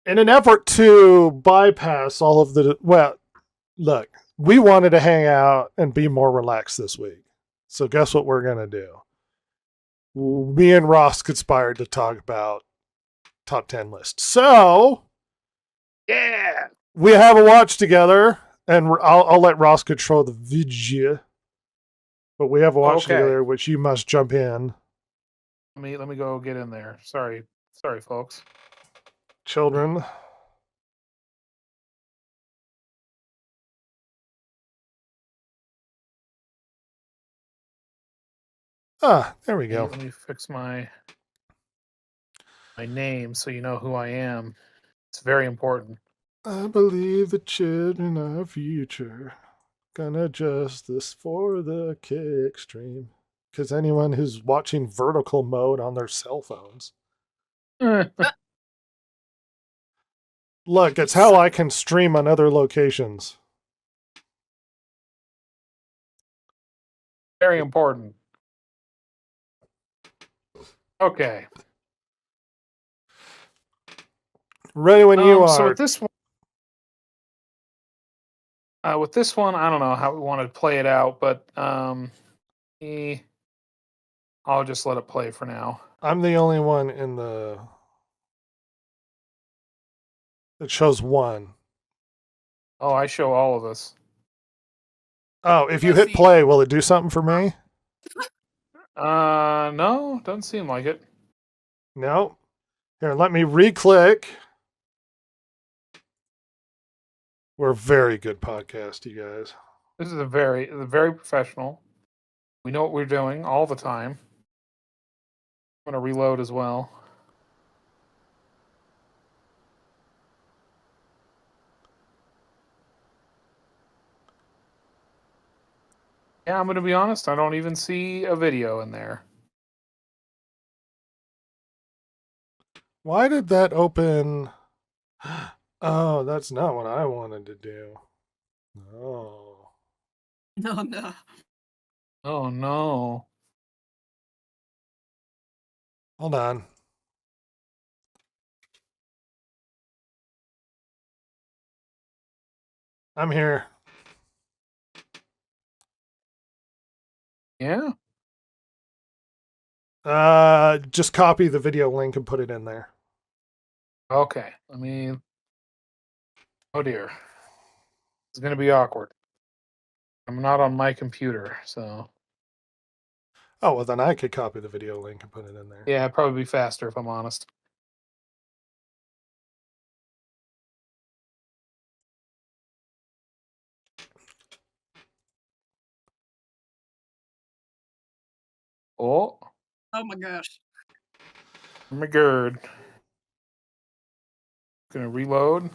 In an effort to bypass all of the, well, look, we wanted to hang out and be more relaxed this week. So guess what we're going to do? Me and Ross conspired to talk about top 10 lists. So Yeah. we have a watch together, and I'll let Ross control the video. But we have a watch Okay. together, which you must jump in. Let me go get in there. Sorry, folks. Children. Ah, there we go. Let me fix my name so you know who I am. It's very important. I believe the children are our future. Gonna adjust this for the kick stream. Because anyone who's watching vertical mode on their cell phones. Look, it's how I can stream on other locations. Very important. Okay. Ready when you are. So with this one, I don't know how we want to play it out, but I'll just let it play for now. I'm the only one in the. It shows one. Oh, I show all of us. Oh, if you hit play, will it do something for me? No, doesn't seem like it. No. Here, let me re-click. We're a very good podcast, you guys. This is a very professional. We know what we're doing all the time. I'm going to reload as well. Yeah, I'm going to be honest. I don't even see a video in there. Why did that open? Oh, that's not what I wanted to do. Oh. No, no. Oh, no. Hold on. I'm here. Yeah? Just copy the video link and put it in there. Okay. Let me... Oh, dear. It's going to be awkward. I'm not on my computer, so... Oh, well, then I could copy the video link and put it in there. Yeah, it'd probably be faster if I'm honest. Oh. Oh my gosh. Oh my god. Gonna reload.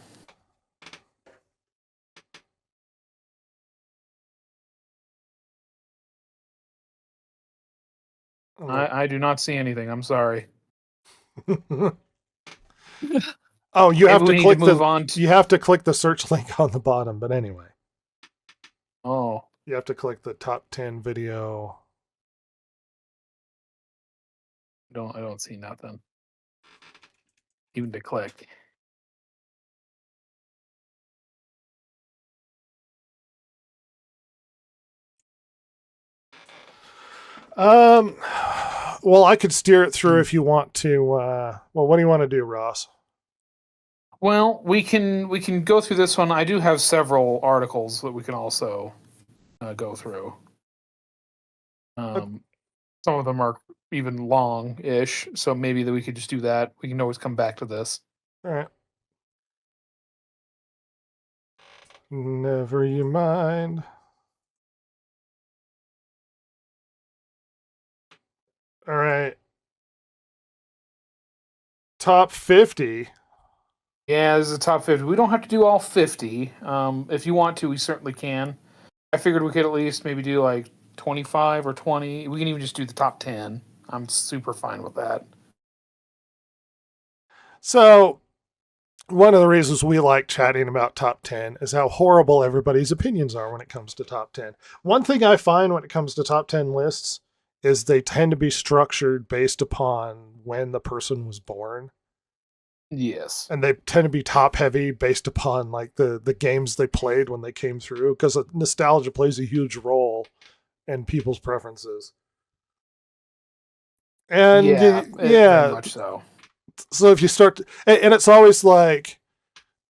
I do not see anything. I'm sorry. Oh, you have to click you have to click the search link on the bottom, but anyway. Oh. You have to click the top 10 video. I don't see nothing. Even to click. Well, I could steer it through if you want to. Well, what do you want to do, Ross? Well, we can go through this one. I do have several articles that we can also go through. Some of them are even long-ish, so maybe that we could just do that. We can always come back to this. All right. Never you mind. All right. Top 50. Yeah, this is a top 50. We don't have to do all 50. If you want to, we certainly can. I figured we could at least maybe do like 25 or 20. We can even just do the top 10. I'm super fine with that. So, one of the reasons we like chatting about top 10 is how horrible everybody's opinions are when it comes to top 10. One thing I find when it comes to top 10 lists is they tend to be structured based upon when the person was born. Yes. And they tend to be top heavy based upon like the games they played when they came through, because nostalgia plays a huge role in people's preferences. And Yeah, very yeah, much so. so if you start to, and it's always like,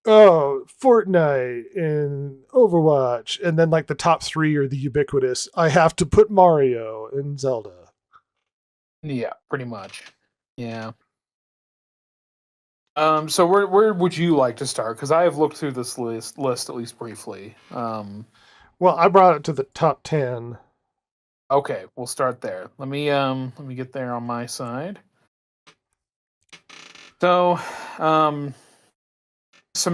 oh, Fortnite and Overwatch, and then like the top three are the ubiquitous. I have to put Mario and Zelda. Yeah, pretty much. Yeah. So where would you like to start? Because I have looked through this list at least briefly. Well, I brought it to the top 10. Okay, we'll start there. Let me get there on my side. So, some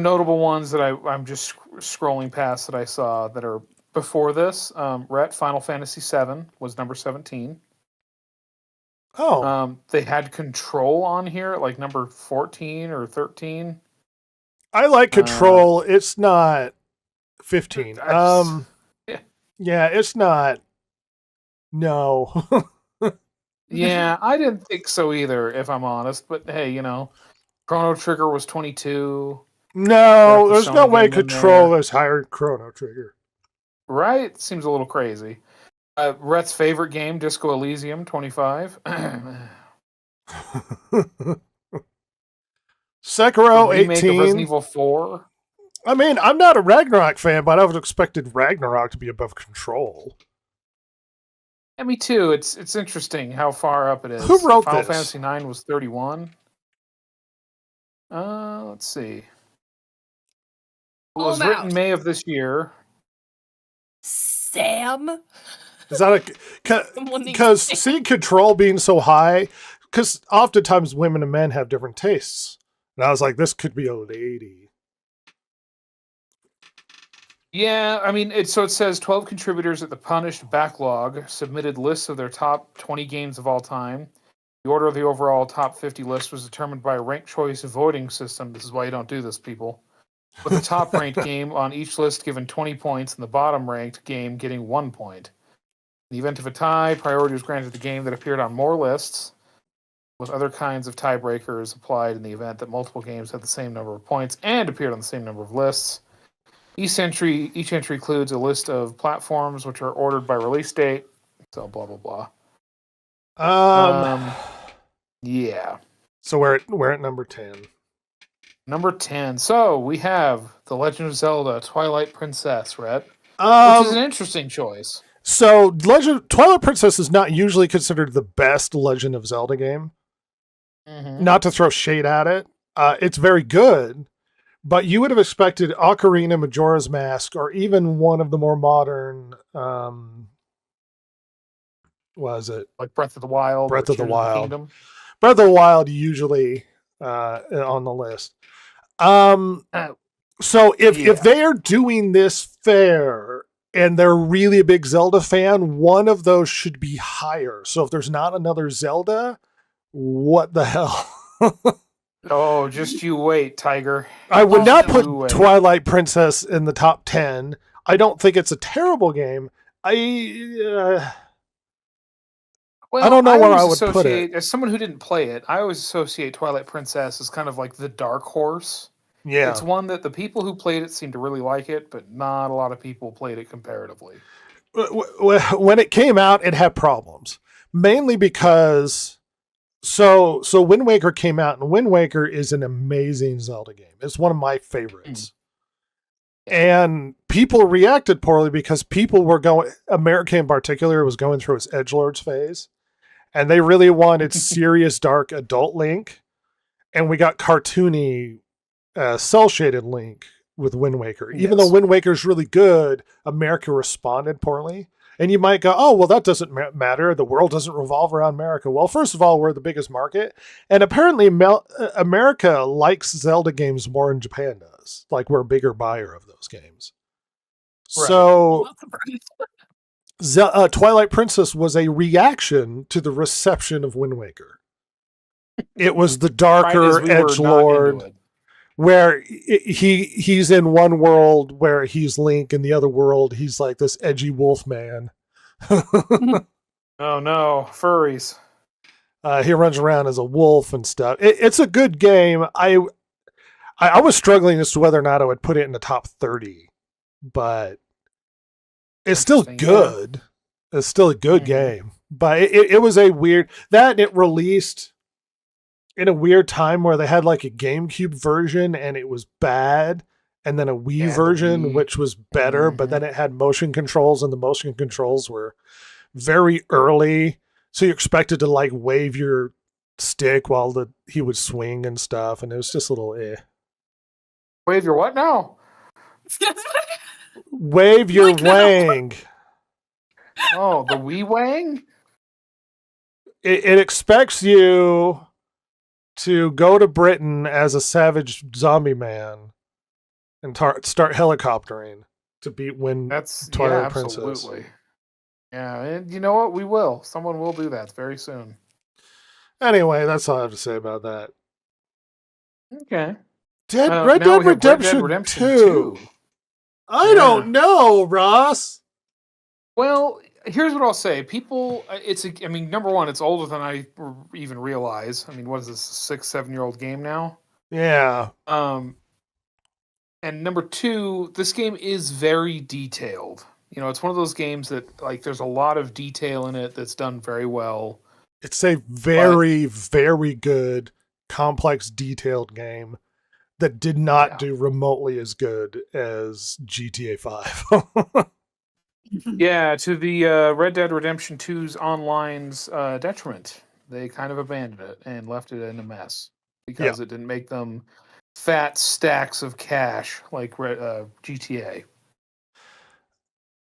notable ones that I'm just scrolling past that I saw that are before this. Rhett, Final Fantasy VII was number 17. Oh, They had Control on here at like number 14 or 13. I like Uh, Control. It's not 15. I just yeah, Yeah, it's not. No. yeah, I didn't think so either, if I'm honest. But hey, Chrono Trigger was 22. Got a No, there's no Persona way game in Control there, is higher than Chrono Trigger. right? Seems a little crazy. Rhett's favorite game, Disco Elysium, 25. The Sekiro, remake of Resident 18. Evil 4. I mean, I'm not a Ragnarok fan, but I would have expected Ragnarok to be above Control. Yeah, me too. It's interesting how far up it is. Who wrote Final this? Fantasy 9 was 31. Let's see. It was Hold written out. May of this year. Sam? Is that Someone needs because Sam. seeing Control being so high? Because oftentimes women and men have different tastes, and I was like, this could be a lady. Yeah, I mean, it says 12 contributors at the Punished backlog submitted lists of their top 20 games of all time. The order of the overall top 50 list was determined by a ranked choice voting system. This is why you don't do this, people. With the top ranked game on each list given 20 points and the bottom ranked game getting 1 point. In the event of a tie, priority was granted the game that appeared on more lists, with other kinds of tiebreakers applied in the event that multiple games had the same number of points and appeared on the same number of lists. Each entry includes a list of platforms which are ordered by release date. So blah blah Um, blah. Yeah. so we're at number 10. Number 10. So we have The Legend of Zelda: Twilight Princess, Rhett, which is an interesting choice. So Twilight Princess is not usually considered the best Legend of Zelda game. Mm-hmm. Not to throw shade at it, it's very good, but you would have expected Ocarina, Majora's Mask, or even one of the more modern, was it Like Breath of the Wild or Breath of the Tears of the Wild? Kingdom. Breath of the Wild usually on the list. Um, so if they are doing this fair and they're really a big Zelda fan, one of those should be higher. So if there's not another Zelda, what the hell? Oh, just you wait, Tiger. I would not You put wait. Twilight Princess in the top 10. I don't think it's a terrible game. Well, I don't know where always I would put it. As someone who didn't play it, I always associate Twilight Princess as kind of like the dark horse. Yeah. It's one that the people who played it seem to really like it, but not a lot of people played it comparatively. When it came out, it had problems. Mainly because so Wind Waker came out, and Wind Waker is an amazing Zelda game. It's one of my favorites. And people reacted poorly because people were America in particular was going through its edgelords phase, and they really wanted serious dark adult Link, and we got cartoony cell shaded Link with Wind Waker. Even though Wind Waker is really good, America responded poorly. And you might go, oh, well, that doesn't matter. The world doesn't revolve around America. Well, first of all, we're the biggest market. And apparently America likes Zelda games more than Japan does. Like, we're a bigger buyer of those games. Right. So Twilight Princess was a reaction to the reception of Wind Waker. It was the darker edgelord, where he's in one world where he's Link, in the other world he's like this edgy wolf man. Oh no, furries. He runs around as a wolf and stuff. It's a good game. I was struggling as to whether or not I would put it in the top 30, but it's still Interesting, yeah. good. It's still a good Mhm. game. But it was a weird that it released in a weird time where they had like a GameCube version and it was bad, and then a Wii Yeah, the version Wii. which was better, but Mhm. then it had motion controls and the motion controls were very early. So you expected to like wave your stick while he would swing and stuff, and it was just a little Wave your what now? Wave your Like, no. wang. Oh, the Wii Wang? It expects you to go to Britain as a savage zombie man and start helicoptering to win That's Twilight yeah, Princess. absolutely. Yeah, and you know what? We will. Someone will do that very soon. Anyway, that's all I have to say about that. Okay. Red now Dead we have Red Dead Redemption, Redemption 2. I Yeah. don't know, Ross. Well, here's what I'll say. People, I mean, number one, it's older than I even realize. I mean, what is this, a 6, 7 year old game now? Yeah. And number two, this game is very detailed. You know, it's one of those games that, like, there's a lot of detail in it that's done very well. It's a very, very good, complex, detailed game that did not do remotely as good as GTA 5. Yeah, to the Red Dead Redemption 2's online's detriment. They kind of abandoned it and left it in a mess because it didn't make them fat stacks of cash like GTA.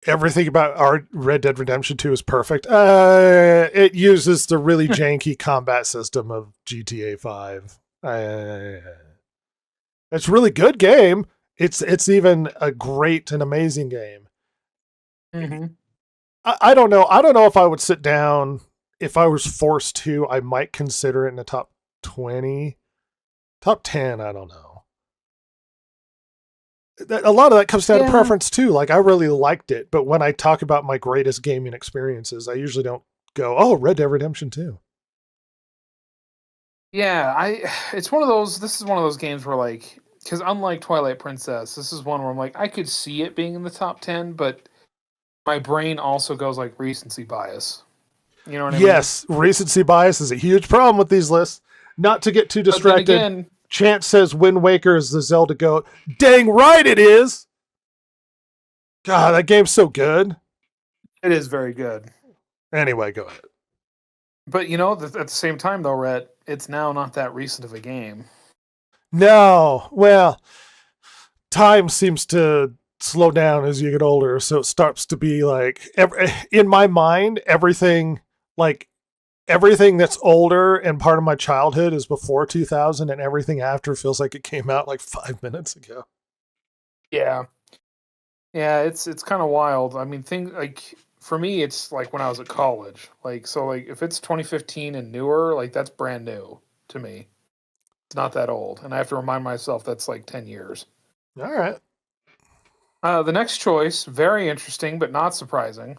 Everything about our Red Dead Redemption 2 is perfect. It uses the really janky combat system of GTA 5. It's a really good game. It's even a great and amazing game. Mm-hmm. I don't know. I don't know if I would sit down if I was forced to. I might consider it in the top 20, top 10. I don't know. A lot of that comes down to preference too. Like I really liked it, but when I talk about my greatest gaming experiences, I usually don't go, "Oh, Red Dead Redemption 2." Yeah, it's one of those. This is one of those games where, like, because unlike Twilight Princess, this is one where I'm like, I could see it being in the top 10, but my brain also goes like recency bias. You know what I mean? Yes, recency bias is a huge problem with these lists. Not to get too distracted. But then again, Chance says Wind Waker is the Zelda GOAT. Dang right it is. God, that game's so good. it is very good. Anyway, go ahead. But you know, at the same time, though, Rhett, it's now not that recent of a game. No, well, time seems to slow down as you get older, so it starts to be like, in my mind, everything that's older and part of my childhood is before 2000, and everything after feels like it came out like 5 minutes ago. Yeah, it's kind of wild. I mean, things like for me, it's like when I was at college. Like, so like if it's 2015 and newer, like that's brand new to me. It's not that old, and I have to remind myself that's like 10 years. All right. The next choice, very interesting, but not surprising.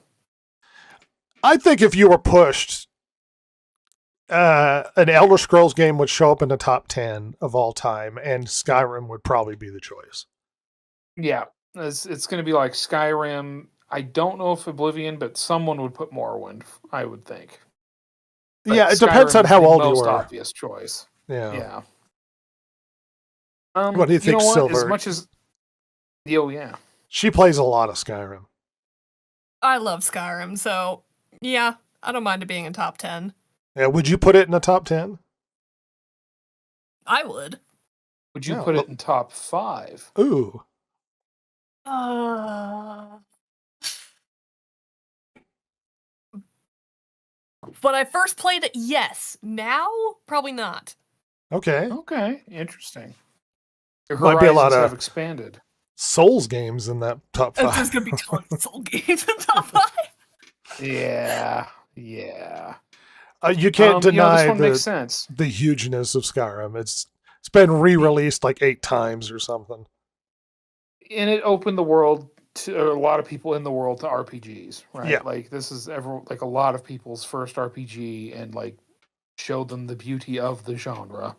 I think if you were pushed, an Elder Scrolls game would show up in the top 10 of all time, and Skyrim would probably be the choice. Yeah, it's going to be like Skyrim. I don't know if Oblivion, but someone would put Morrowind, I would think. But yeah, it depends Skyrim on is how the old you most were. obvious choice. Yeah. What do you think, know what? Silver? As much as yeah. She plays a lot of Skyrim. I love Skyrim, so yeah, I don't mind it being in top 10. Yeah, would you put it in the top 10? I would. Would you put it in top 5? Ooh. When I first played it, yes. Now, probably not. Okay. Okay, interesting. Your Might be a lot horizons of have expanded. Souls games in that top 5. There's gonna be tons of Soul games in top 5. Yeah. You can't deny this one makes sense. the hugeness of Skyrim. It's been re-released like 8 times or something. And it opened the world to a lot of people in the world to RPGs, right? Yeah. Like this is like a lot of people's first RPG, and like show them the beauty of the genre.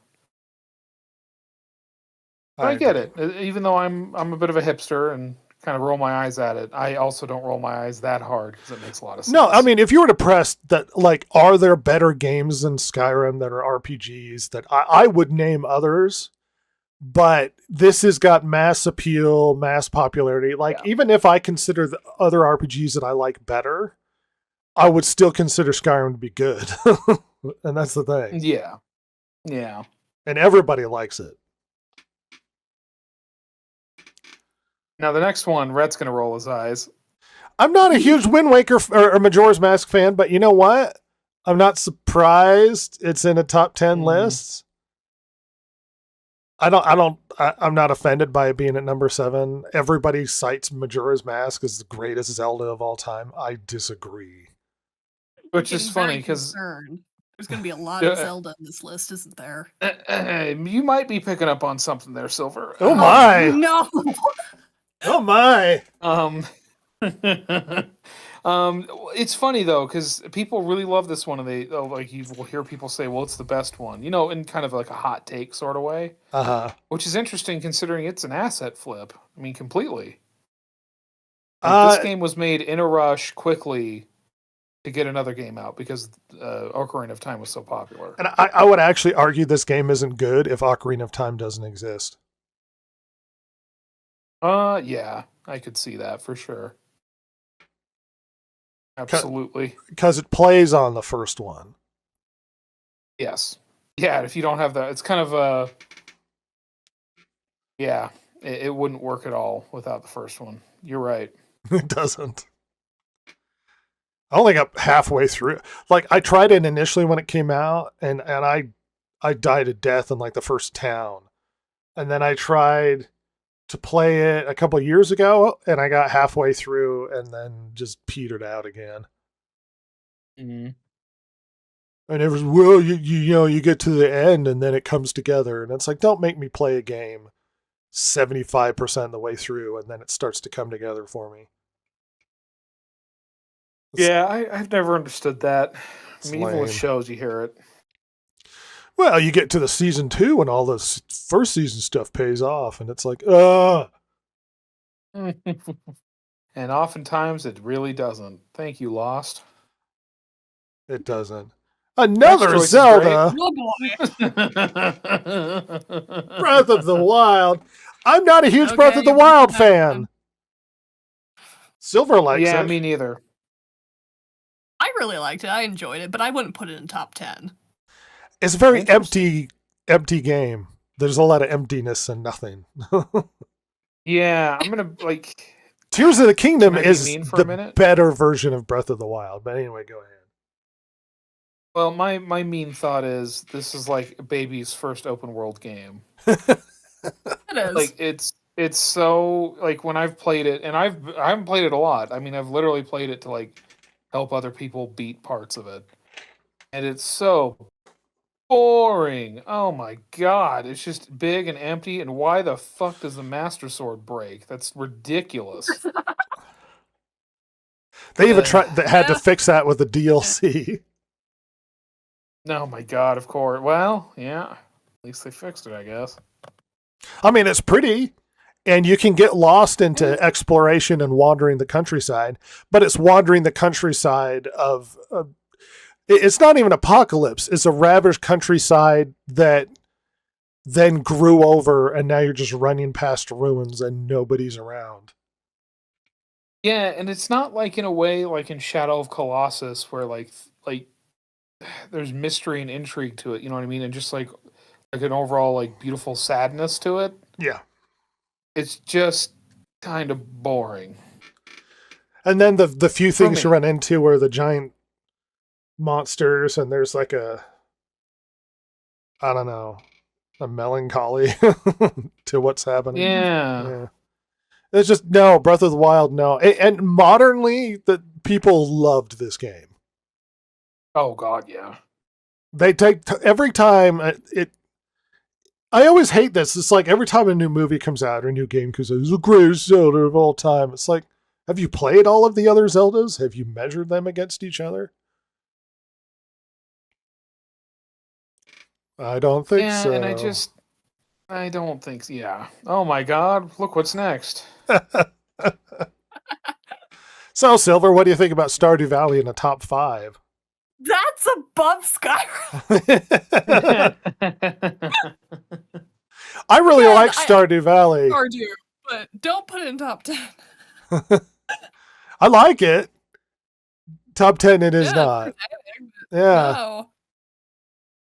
I I get agree. it. Even though I'm a bit of a hipster and kind of roll my eyes at it, I also don't roll my eyes that hard because it makes a lot of sense. No, I mean, if you were to press that, like, are there better games than Skyrim that are RPGs? That I would name others, but this has got mass appeal, mass popularity. Like, Yeah. even if I consider the other RPGs that I like better, I would still consider Skyrim to be good. And that's the thing. Yeah. Yeah. And everybody likes it. Now the next one, Rhett's gonna roll his eyes. I'm not a huge Wind Waker or Majora's Mask fan, but you know what? I'm not surprised it's in a top 10 list. I'm not offended by it being at number 7. Everybody cites Majora's Mask as the greatest Zelda of all time. I disagree. Which is Getting funny very because concerned. There's going to be a lot of Zelda in this list, isn't there? you might be picking up on something there, Silver. Oh my! No. Oh my! It's funny though because people really love this one, and you will hear people say, "Well, it's the best one," in kind of like a hot take sort of way. Which is interesting considering it's an asset flip. I mean, completely. This game was made in a rush, quickly, to get another game out because Ocarina of Time was so popular. And I would actually argue this game isn't good if Ocarina of Time doesn't exist. Yeah, I could see that for sure. Absolutely. Because it plays on the first one. Yes. Yeah, if you don't have that, it's kind of yeah, it wouldn't work at all without the first one. You're right. It doesn't. I only got halfway through. Like, I tried it initially when it came out, and I died a death in like the first town. And then I tried to play it a couple of years ago, and I got halfway through and then just petered out again. Mm-hmm. And it was, well, you get to the end and then it comes together. And it's like, don't make me play a game 75% of the way through and then it starts to come together for me. Yeah, I've never understood that. I mean, even with lame. shows, you hear it. Well, you get to the season 2 and all this first season stuff pays off, and it's like, And oftentimes it really doesn't. Thank you, Lost. it doesn't. Another Zelda, Oh boy. Breath of the Wild. I'm not a huge Okay, Breath of the you Wild can have fan. Silver likes Yeah, it. me neither. I really liked it. I enjoyed it, but I wouldn't put it in top 10. It's a very Interesting. empty game. There's a lot of emptiness and nothing. Yeah, I'm gonna like. Tears of the Kingdom Can I be is mean for a the minute? better version of Breath of the Wild. But anyway, go ahead. Well, my mean thought is this is like a baby's first open world game. It is. Like it's so like when I've played it, and I haven't played it a lot. I mean, I've literally played it to like help other people beat parts of it, and it's so boring. Oh my god, it's just big and empty. And why the fuck does the Master Sword break? That's ridiculous. They even had to Yeah. fix that with the DLC. Oh my god, of course. Well, yeah. At least they fixed it, I guess. I mean, it's pretty, and you can get lost into exploration and wandering the countryside, but it's wandering the countryside of. It's not even apocalypse. It's a ravaged countryside that then grew over, and now you're just running past ruins and nobody's around. Yeah, and it's not like in a way like in Shadow of Colossus where like there's mystery and intrigue to it, you know what I mean? And just like an overall like beautiful sadness to it. Yeah. It's just kind of boring. And then the few things you me. run into are the giant monsters, and there's like I don't know, a melancholy to what's happening. Yeah. It's just, no, Breath of the Wild, no. And modernly, the people loved this game. Oh god, yeah. They take every time I always hate this. It's like every time a new movie comes out or a new game comes out, it's the greatest Zelda of all time. It's like, have you played all of the other Zeldas? Have you measured them against each other? I don't think Yeah, so. and I don't think so. Yeah. Oh my God! Look what's next. So, Silver, what do you think about Stardew Valley in the top 5? That's above Skyrim. I really Again, like Stardew Valley. Stardew, but don't put it in top 10. I like it. Top 10 it is Yeah, not. it's entertaining, Yeah. no.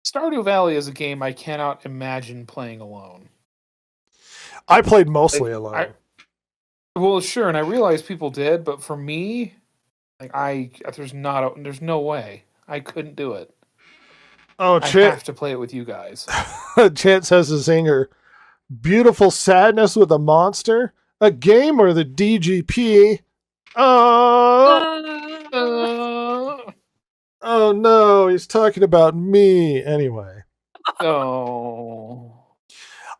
Stardew Valley is a game I cannot imagine playing alone. I played mostly Like, alone. Well, sure, and I realize people did, but for me, like there's no way I couldn't do it. Oh, I have to play it with you guys. Chance has a zinger. Beautiful Sadness with a Monster? A game or the DGP? Oh, oh no, he's talking about me. Anyway, Oh,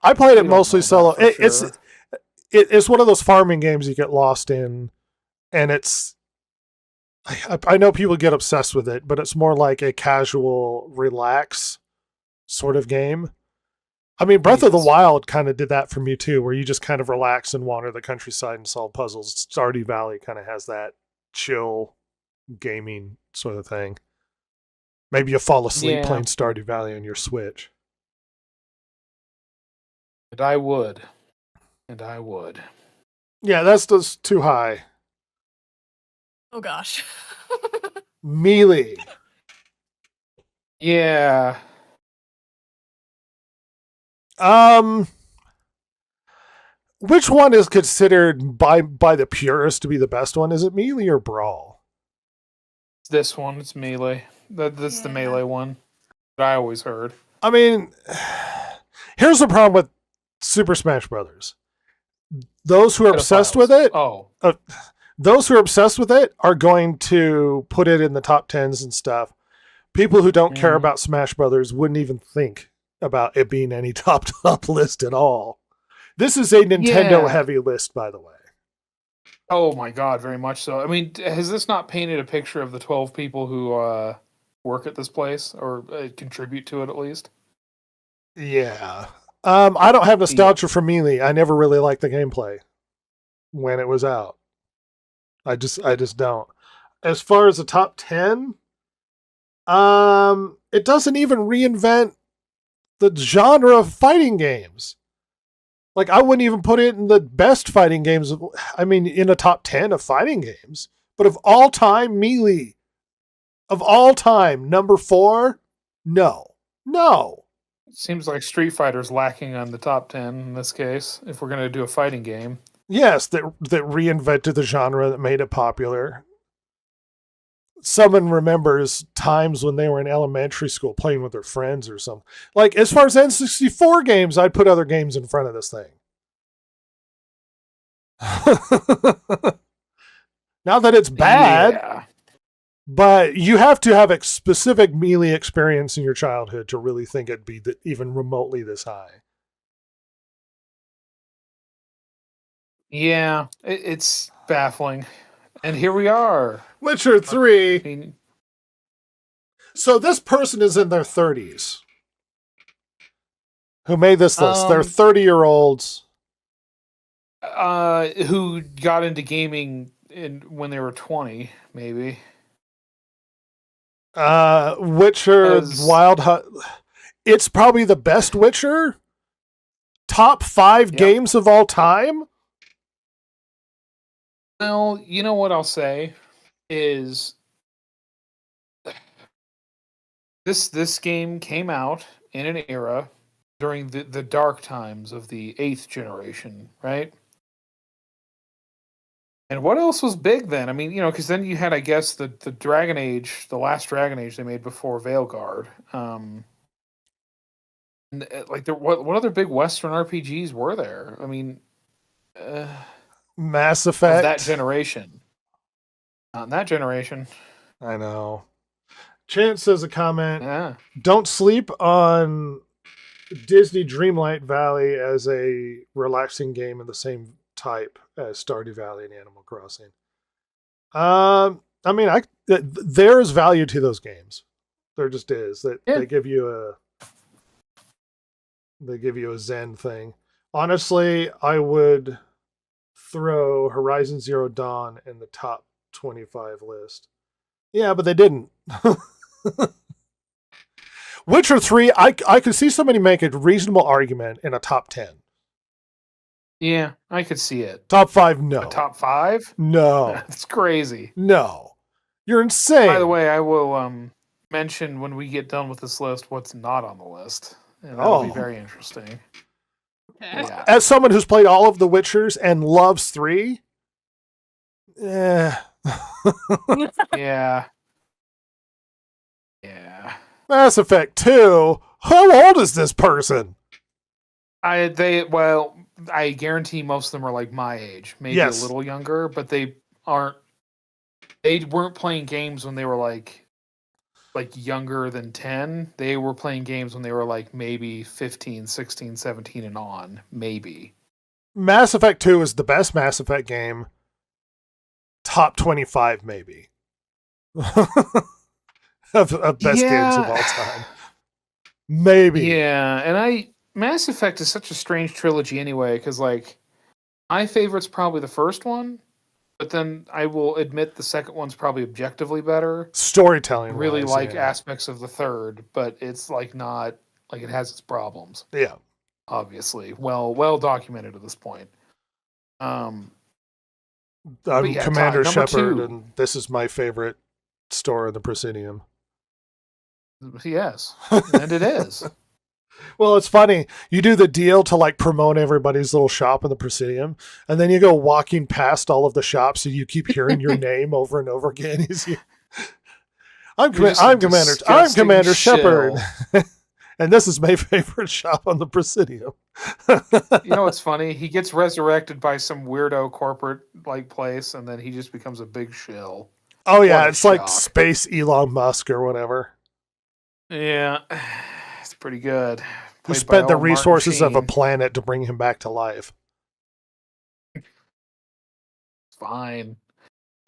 I played it we don't mostly know that solo. for sure. It's one of those farming games you get lost in, and I know people get obsessed with it, but it's more like a casual, relax sort of game. I mean, Breath of the Yes. Wild kind of did that for me too, where you just kind of relax and wander the countryside and solve puzzles. Stardew Valley kind of has that chill gaming sort of thing. Maybe you fall asleep Yeah. playing Stardew Valley on your Switch. And I would. And I would. Yeah, that's just too high. Oh gosh. Melee. Yeah. Which one is considered by the purists to be the best one? Is it Melee or Brawl? This one, it's Melee. That's the Yeah. Melee one that I always heard. I mean, here's the problem with Super Smash Brothers. Those who are obsessed with it, those who are obsessed with it are going to put it in the top 10s and stuff. People who don't care Mhm. about Smash Brothers wouldn't even think about it being any top list at all. This is a Nintendo heavy list, by the way. Oh my God, very much so. I mean, has this not painted a picture of the 12 people who work at this place or contribute to it at least? Yeah. I don't have nostalgia for Melee. I never really liked the gameplay when it was out. I just don't. As far as the top 10, it doesn't even reinvent the genre of fighting games. Like, I wouldn't even put it in the best fighting games. I mean, in a top 10 of fighting games. But of all time, Melee. Of all time, number 4? No. No. Seems like Street Fighter's lacking on the top 10 in this case, if we're going to do a fighting game. Yes, that reinvented the genre, that made it popular. Someone remembers times when they were in elementary school playing with their friends or something. Like, as far as N64 games, I'd put other games in front of this thing. Now that it's bad, Yeah. but you have to have a specific Melee experience in your childhood to really think it'd be even remotely this high. Yeah, it's baffling. And here we are. Witcher 3. I mean, So this person is in their 30s. Who made this list? They're 30-year-olds. Who got into gaming when they were 20, maybe. Witcher, Wild Hunt. It's probably the best Witcher. Top 5 games of all time. Well, you know what I'll say is this game came out in an era during the dark times of the 8th generation, right? And what else was big then? I mean, because then you had, I guess, the Dragon Age, the last Dragon Age they made before Veilguard. And, like, what other big Western RPGs were there? I mean, Mass Effect. of that generation. Not in that generation. I know. Chance says a comment. Yeah. Don't sleep on Disney Dreamlight Valley as a relaxing game in the same type as Stardew Valley and Animal Crossing. I mean, there is value to those games. There just is. That they give you They give you a Zen thing. Honestly, I would throw Horizon Zero Dawn in the top 25 list. Yeah, but they didn't. Witcher 3, I could see somebody make a reasonable argument in a top 10. Yeah, I could see it. Top 5, no. A top 5? No. That's crazy. No. You're insane. By the way, I will mention when we get done with this list what's not on the list. And that'll be very interesting. Okay. Yeah. As someone who's played all of the Witchers and loves 3, yeah. Yeah. Yeah. Mass Effect 2, how old is this person? I guarantee most of them are like my age, maybe Yes. a little younger, but they weren't playing games when they were like younger than 10. They were playing games when they were like maybe 15, 16, 17 and on, maybe. Mass Effect 2 is the best Mass Effect game. Top 25 maybe. of best games of all time. Maybe. Yeah, and Mass Effect is such a strange trilogy anyway, because like my favorite's probably the first one, but then I will admit the second one's probably objectively better. Storytelling. Really wise, like yeah. aspects of the third, but it's like not like it has its problems. Yeah. Obviously, well documented at this point. I'm yeah, Commander number Shepard, 2. and this is my favorite store in the Presidium. Yes, and it is. Well, it's funny. You do the deal to like promote everybody's little shop in the Presidium, and then you go walking past all of the shops, and you keep hearing your name over and over again. I'm Commander Shepard, and this is my favorite shop on the Presidium. You know what's funny? He gets resurrected by some weirdo corporate like place, and then he just becomes a big shill. Oh yeah, What a it's like shock. Space Elon Musk or whatever. Yeah, it's pretty good. Who Played by spent the old Martin resources of a Sheen. planet to bring him back to life. Fine.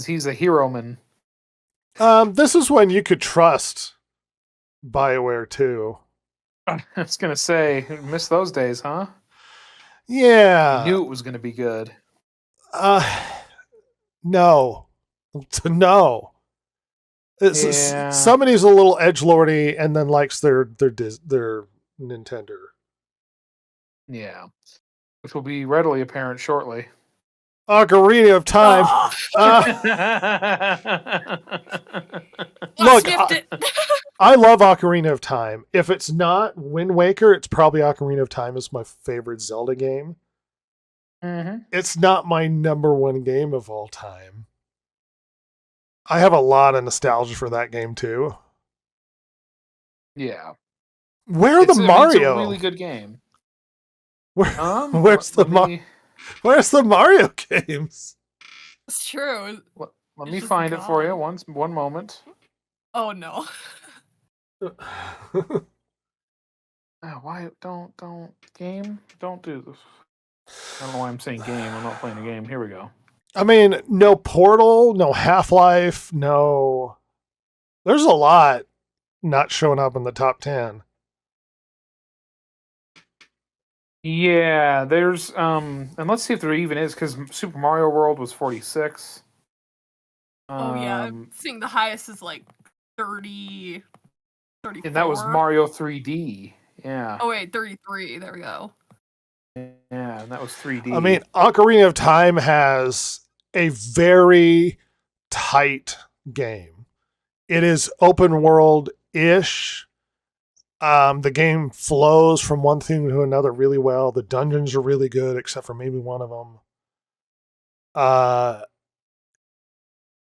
He's a hero man. This is when you could trust BioWare too. I was gonna say, miss those days, huh? Yeah. Knew it was gonna be good. No. No. Yeah. Somebody's a little edgelordy and then likes their Nintendo. Yeah. Which will be readily apparent shortly. Ocarina of Time. Look, Sniffed it. I love Ocarina of Time. If it's not Wind Waker, it's probably Ocarina of Time is my favorite Zelda game. Mm-hmm. It's not my number one game of all time. I have a lot of nostalgia for that game too. Yeah. Where are the Mario? It's a really good game. Where's the Mario games? It's true. Let It's me just find it for you. gone. One moment. Oh no. Why don't game? Don't do this. I don't know why I'm saying game. I'm not playing a game. Here we go. I mean, no Portal, no Half-Life, no. There's a lot not showing up in the top 10. Yeah, there's and let's see if there even is, because Super Mario World was 46. Oh yeah. I think the highest is like 30, 34. And that was Mario 3D. Yeah. Oh wait, 33. There we go. Yeah, and that was 3D. I mean, Ocarina of Time has a very tight game. It is open world-ish. The game flows from one thing to another really well. The dungeons are really good, except for maybe one of them.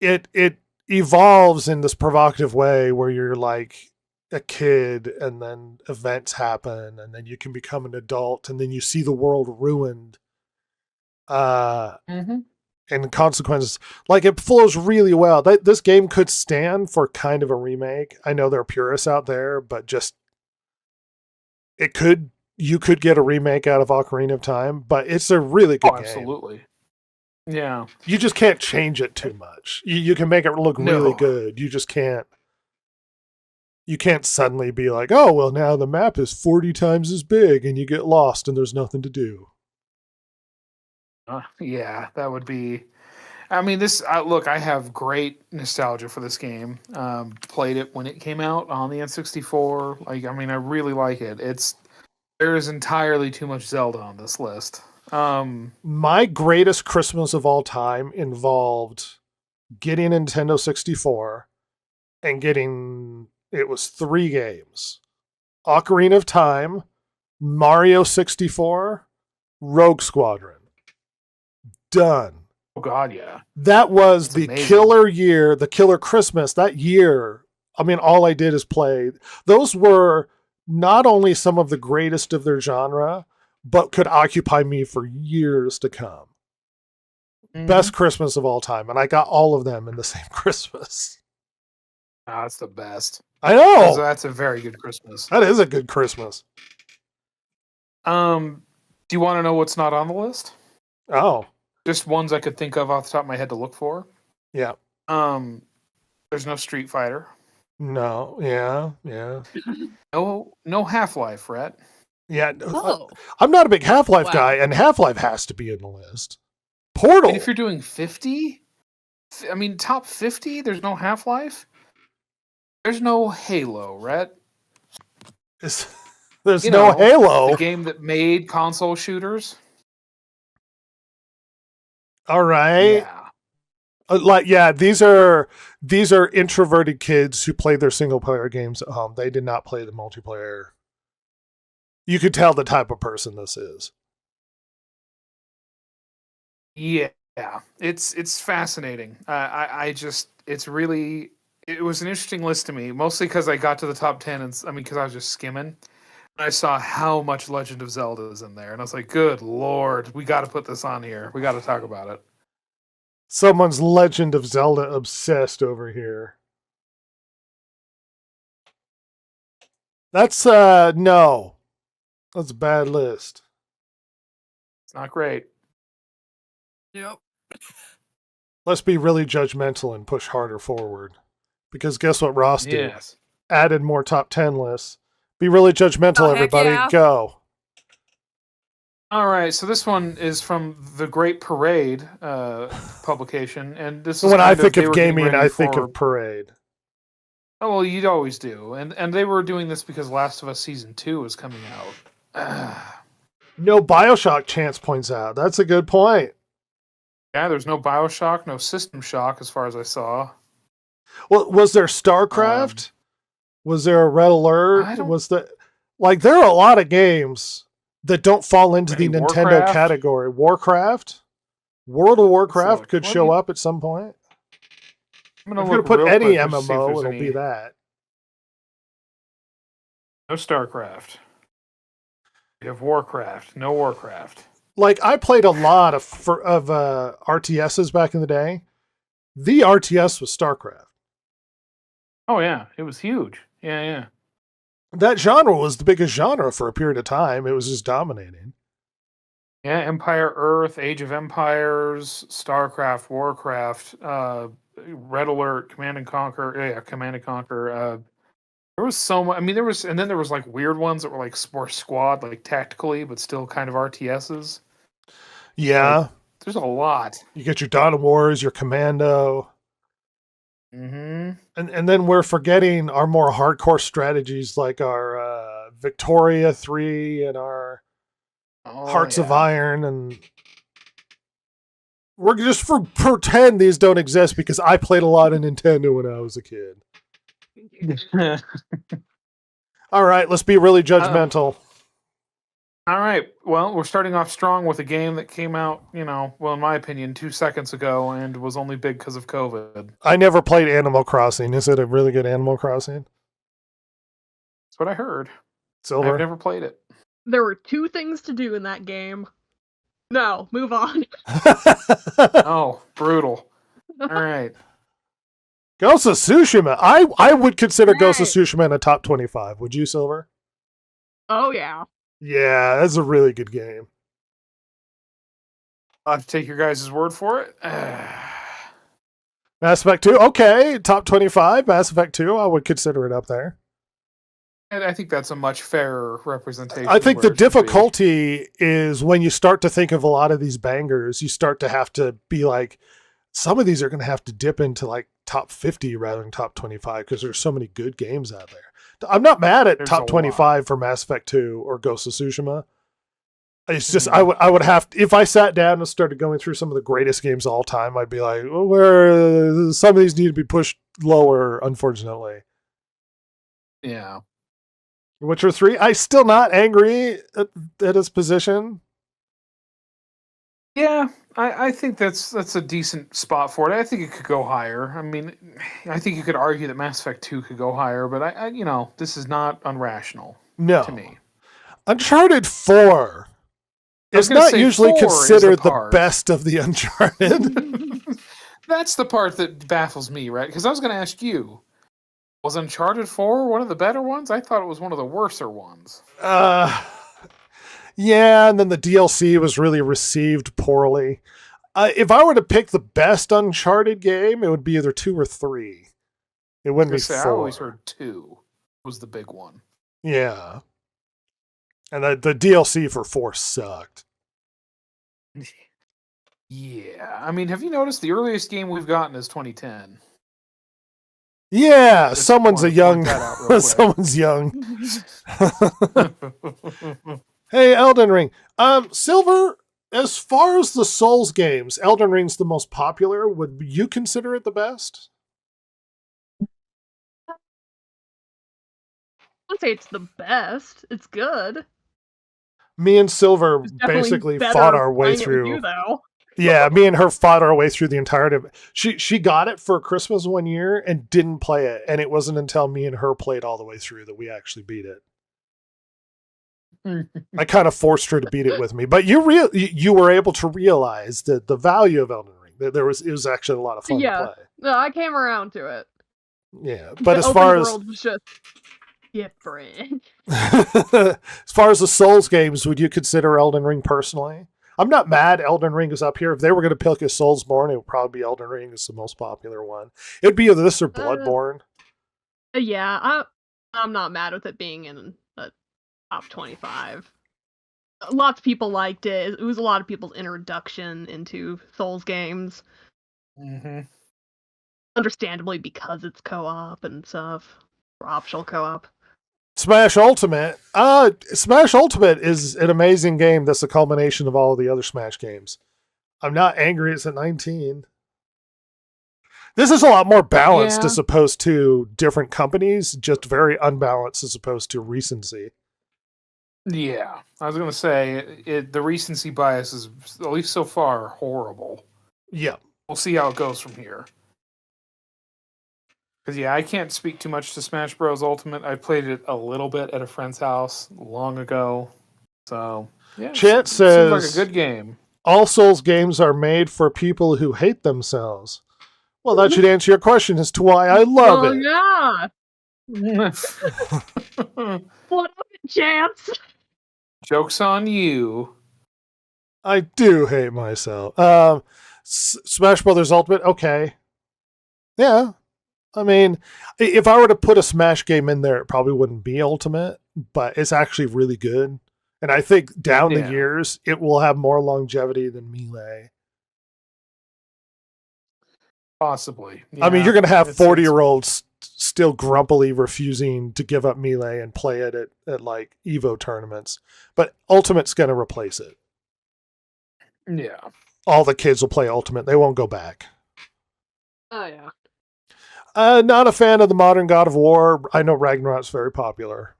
It evolves in this provocative way where you're like a kid and then events happen and then you can become an adult and then you see the world ruined. And consequences. Like, it flows really well. This game could stand for kind of a remake. I know there are purists out there, but just you could get a remake out of Ocarina of Time, but it's a really good game. Absolutely. Yeah. You just can't change it too much. You can make it look really No. good. You just can't You can't suddenly be like, oh, well, now the map is 40 times as big and you get lost and there's nothing to do. Yeah, that would be. I mean, look, I have great nostalgia for this game. Played it when it came out on the N64. Like, I mean, I really like it. There is entirely too much Zelda on this list. My greatest Christmas of all time involved getting a Nintendo 64 and it was 3 games. Ocarina of Time, Mario 64, Rogue Squadron. Done. Oh God, yeah. That was That's the amazing. killer year, the killer Christmas. That year, I mean, all I did is play. Those were not only some of the greatest of their genre, but could occupy me for years to come. Mhm. Best Christmas of all time. And I got all of them in the same Christmas. Ah, that's the best. I know. That's a very good Christmas. That is a good Christmas. Do you want to know what's not on the list? Oh, Just ones I could think of off the top of my head to look for. yeah. There's no Street Fighter. No, yeah. No Half-Life, Rhett. Yeah. Oh. I'm not a big Half-Life Wow. guy, and Half-Life has to be in the list. Portal. And if you're doing 50, I mean, top 50, there's no Half-Life. There's no Halo, Rhett. There's You no know, Halo. The game that made console shooters. All right. Yeah. These are introverted kids who play their single player games at home. They did not play the multiplayer. You could tell the type of person this is. Yeah. It's fascinating. It was an interesting list to me, mostly because I got to the top 10 and because I was just skimming. And I saw how much Legend of Zelda is in there. And I was like, good Lord, we got to put this on here. We got to talk about it. Someone's Legend of Zelda obsessed over here. That's no. That's a bad list. It's not great. Yep. Let's be really judgmental and push harder forward. Because guess what Ross did? Yes. Added more top 10 lists. Be really judgmental, Oh, heck everybody. yeah. Go. All right, so this one is from the Great Parade publication, and this is When I kind think they of were getting gaming, ready I think for- of Parade. Oh well, you'd always do, and they were doing this because Last of Us Season 2 was coming out. No BioShock, Chance points out. That's a good point. Yeah, there's no BioShock, no System Shock, as far as I saw. Well, was there StarCraft? Was there a Red Alert? I don't- Was there there are a lot of games that don't fall into the Maybe Nintendo Warcraft? category. Warcraft? World of Warcraft look. could Let show me- up at some point. I'm If gonna you're look going to put real any quick just to see if MMO, there's it'll any- be that. No StarCraft. We have Warcraft. No Warcraft. I played a lot of RTSs back in the day. The RTS was StarCraft. Oh yeah, it was huge. Yeah. That genre was the biggest genre for a period of time. It was just dominating. Yeah, Empire Earth, Age of Empires, StarCraft, Warcraft, Red Alert, Command and Conquer. Yeah, Command and Conquer. There was so much. I mean, there was weird ones that were like Sport Squad, like tactically, but still kind of RTSs. Yeah. There's a lot. You get your Dawn of Wars, your Commando. Mm-hmm. And then we're forgetting our more hardcore strategies like our Victoria 3 and our Hearts of Iron, and we're just pretend these don't exist because I played a lot of Nintendo when I was a kid. All right, let's be really judgmental. All right. Well, we're starting off strong with a game that came out, in my opinion, 2 seconds ago and was only big because of COVID. I never played Animal Crossing. Is it a really good Animal Crossing? That's what I heard. Silver? I've never played it. There were 2 things to do in that game. No, move on. Oh, brutal. All right. Ghost of Tsushima. I would consider Ghost of Right. Tsushima in a top 25. Would you, Silver? Oh, yeah. Yeah, that's a really good game. I'll have to take your guys' word for it. Mass Effect 2. Okay, top 25. Mass Effect 2. I would consider it up there. And I think that's a much fairer representation. I think where the it should be. difficulty is when you start to think of a lot of these bangers, you start to have to be like, some of these are going to have to dip into like top 50 rather than top 25 because there's so many good games out there. I'm not mad at There's top a 25 for Mass Effect 2 or Ghost of Tsushima. It's just Mhm. I would have to, if I sat down and started going through some of the greatest games of all time, I'd be like, well, where some of these need to be pushed lower, unfortunately. Yeah. Witcher 3, I still not angry at his position. Yeah, I think that's a decent spot for it. I think it could go higher. I mean, I think you could argue that Mass Effect 2 could go higher, but I this is not unrational No. to me. Uncharted 4 is not usually considered the best of the Uncharted. That's the part that baffles me, right? Because I was going to ask you, was Uncharted 4 one of the better ones? I thought it was one of the worser ones. Yeah, and then the DLC was really received poorly. If I were to pick the best Uncharted game, it would be either 2 or 3. It wouldn't be 4. I always heard 2 was the big one. Yeah. And the DLC for 4 sucked. Yeah. I mean, have you noticed the earliest game we've gotten is 2010? Yeah, someone's young. Hey, Elden Ring. Silver, as far as the Souls games, Elden Ring's the most popular. Would you consider it the best? I wouldn't say it's the best. It's good. Me and Silver basically fought our way through. Yeah, me and her fought our way through the entirety of it. She got it for Christmas one year and didn't play it, and it wasn't until me and her played all the way through that we actually beat it. I kind of forced her to beat it with me, but you were able to realize that the value of Elden Ring. That it was actually a lot of fun to play. No, I came around to it. Yeah, but as far as world was just different. as far as the Souls games, would you consider Elden Ring personally? I'm not mad Elden Ring is up here. If they were going to pick a Soulsborne, it would probably be Elden Ring is the most popular one. It'd be either this or Bloodborne. Yeah, I'm not mad with it being in the top 25. Lots of people liked it. It was a lot of people's introduction into Souls games. Mm-hmm. Understandably, because it's co-op and stuff. Or optional co-op. Smash Ultimate. Smash Ultimate is an amazing game that's a culmination of all of the other Smash games. I'm not angry it's at 19. This is a lot more balanced as opposed to different companies, just very unbalanced as opposed to recency. Yeah, I was going to say, the recency bias is, at least so far, horrible. Yeah. We'll see how it goes from here. Because, I can't speak too much to Smash Bros. Ultimate. I played it a little bit at a friend's house long ago. So, yeah. Chat says, seems like a good game. All Souls games are made for people who hate themselves. Well, that should answer your question as to why I love it. Yeah. What up, Chance? Joke's on you. I do hate myself. Smash Brothers Ultimate, okay. Yeah. I mean, if I were to put a Smash game in there, it probably wouldn't be Ultimate, but it's actually really good. And I think down the years, it will have more longevity than Melee. Possibly. Yeah, I mean, you're going to have 40-year-olds still grumpily refusing to give up Melee and play it at like Evo tournaments. But Ultimate's going to replace it. Yeah. All the kids will play Ultimate. They won't go back. Oh, yeah. Not a fan of the modern God of War. I know Ragnarok's very popular.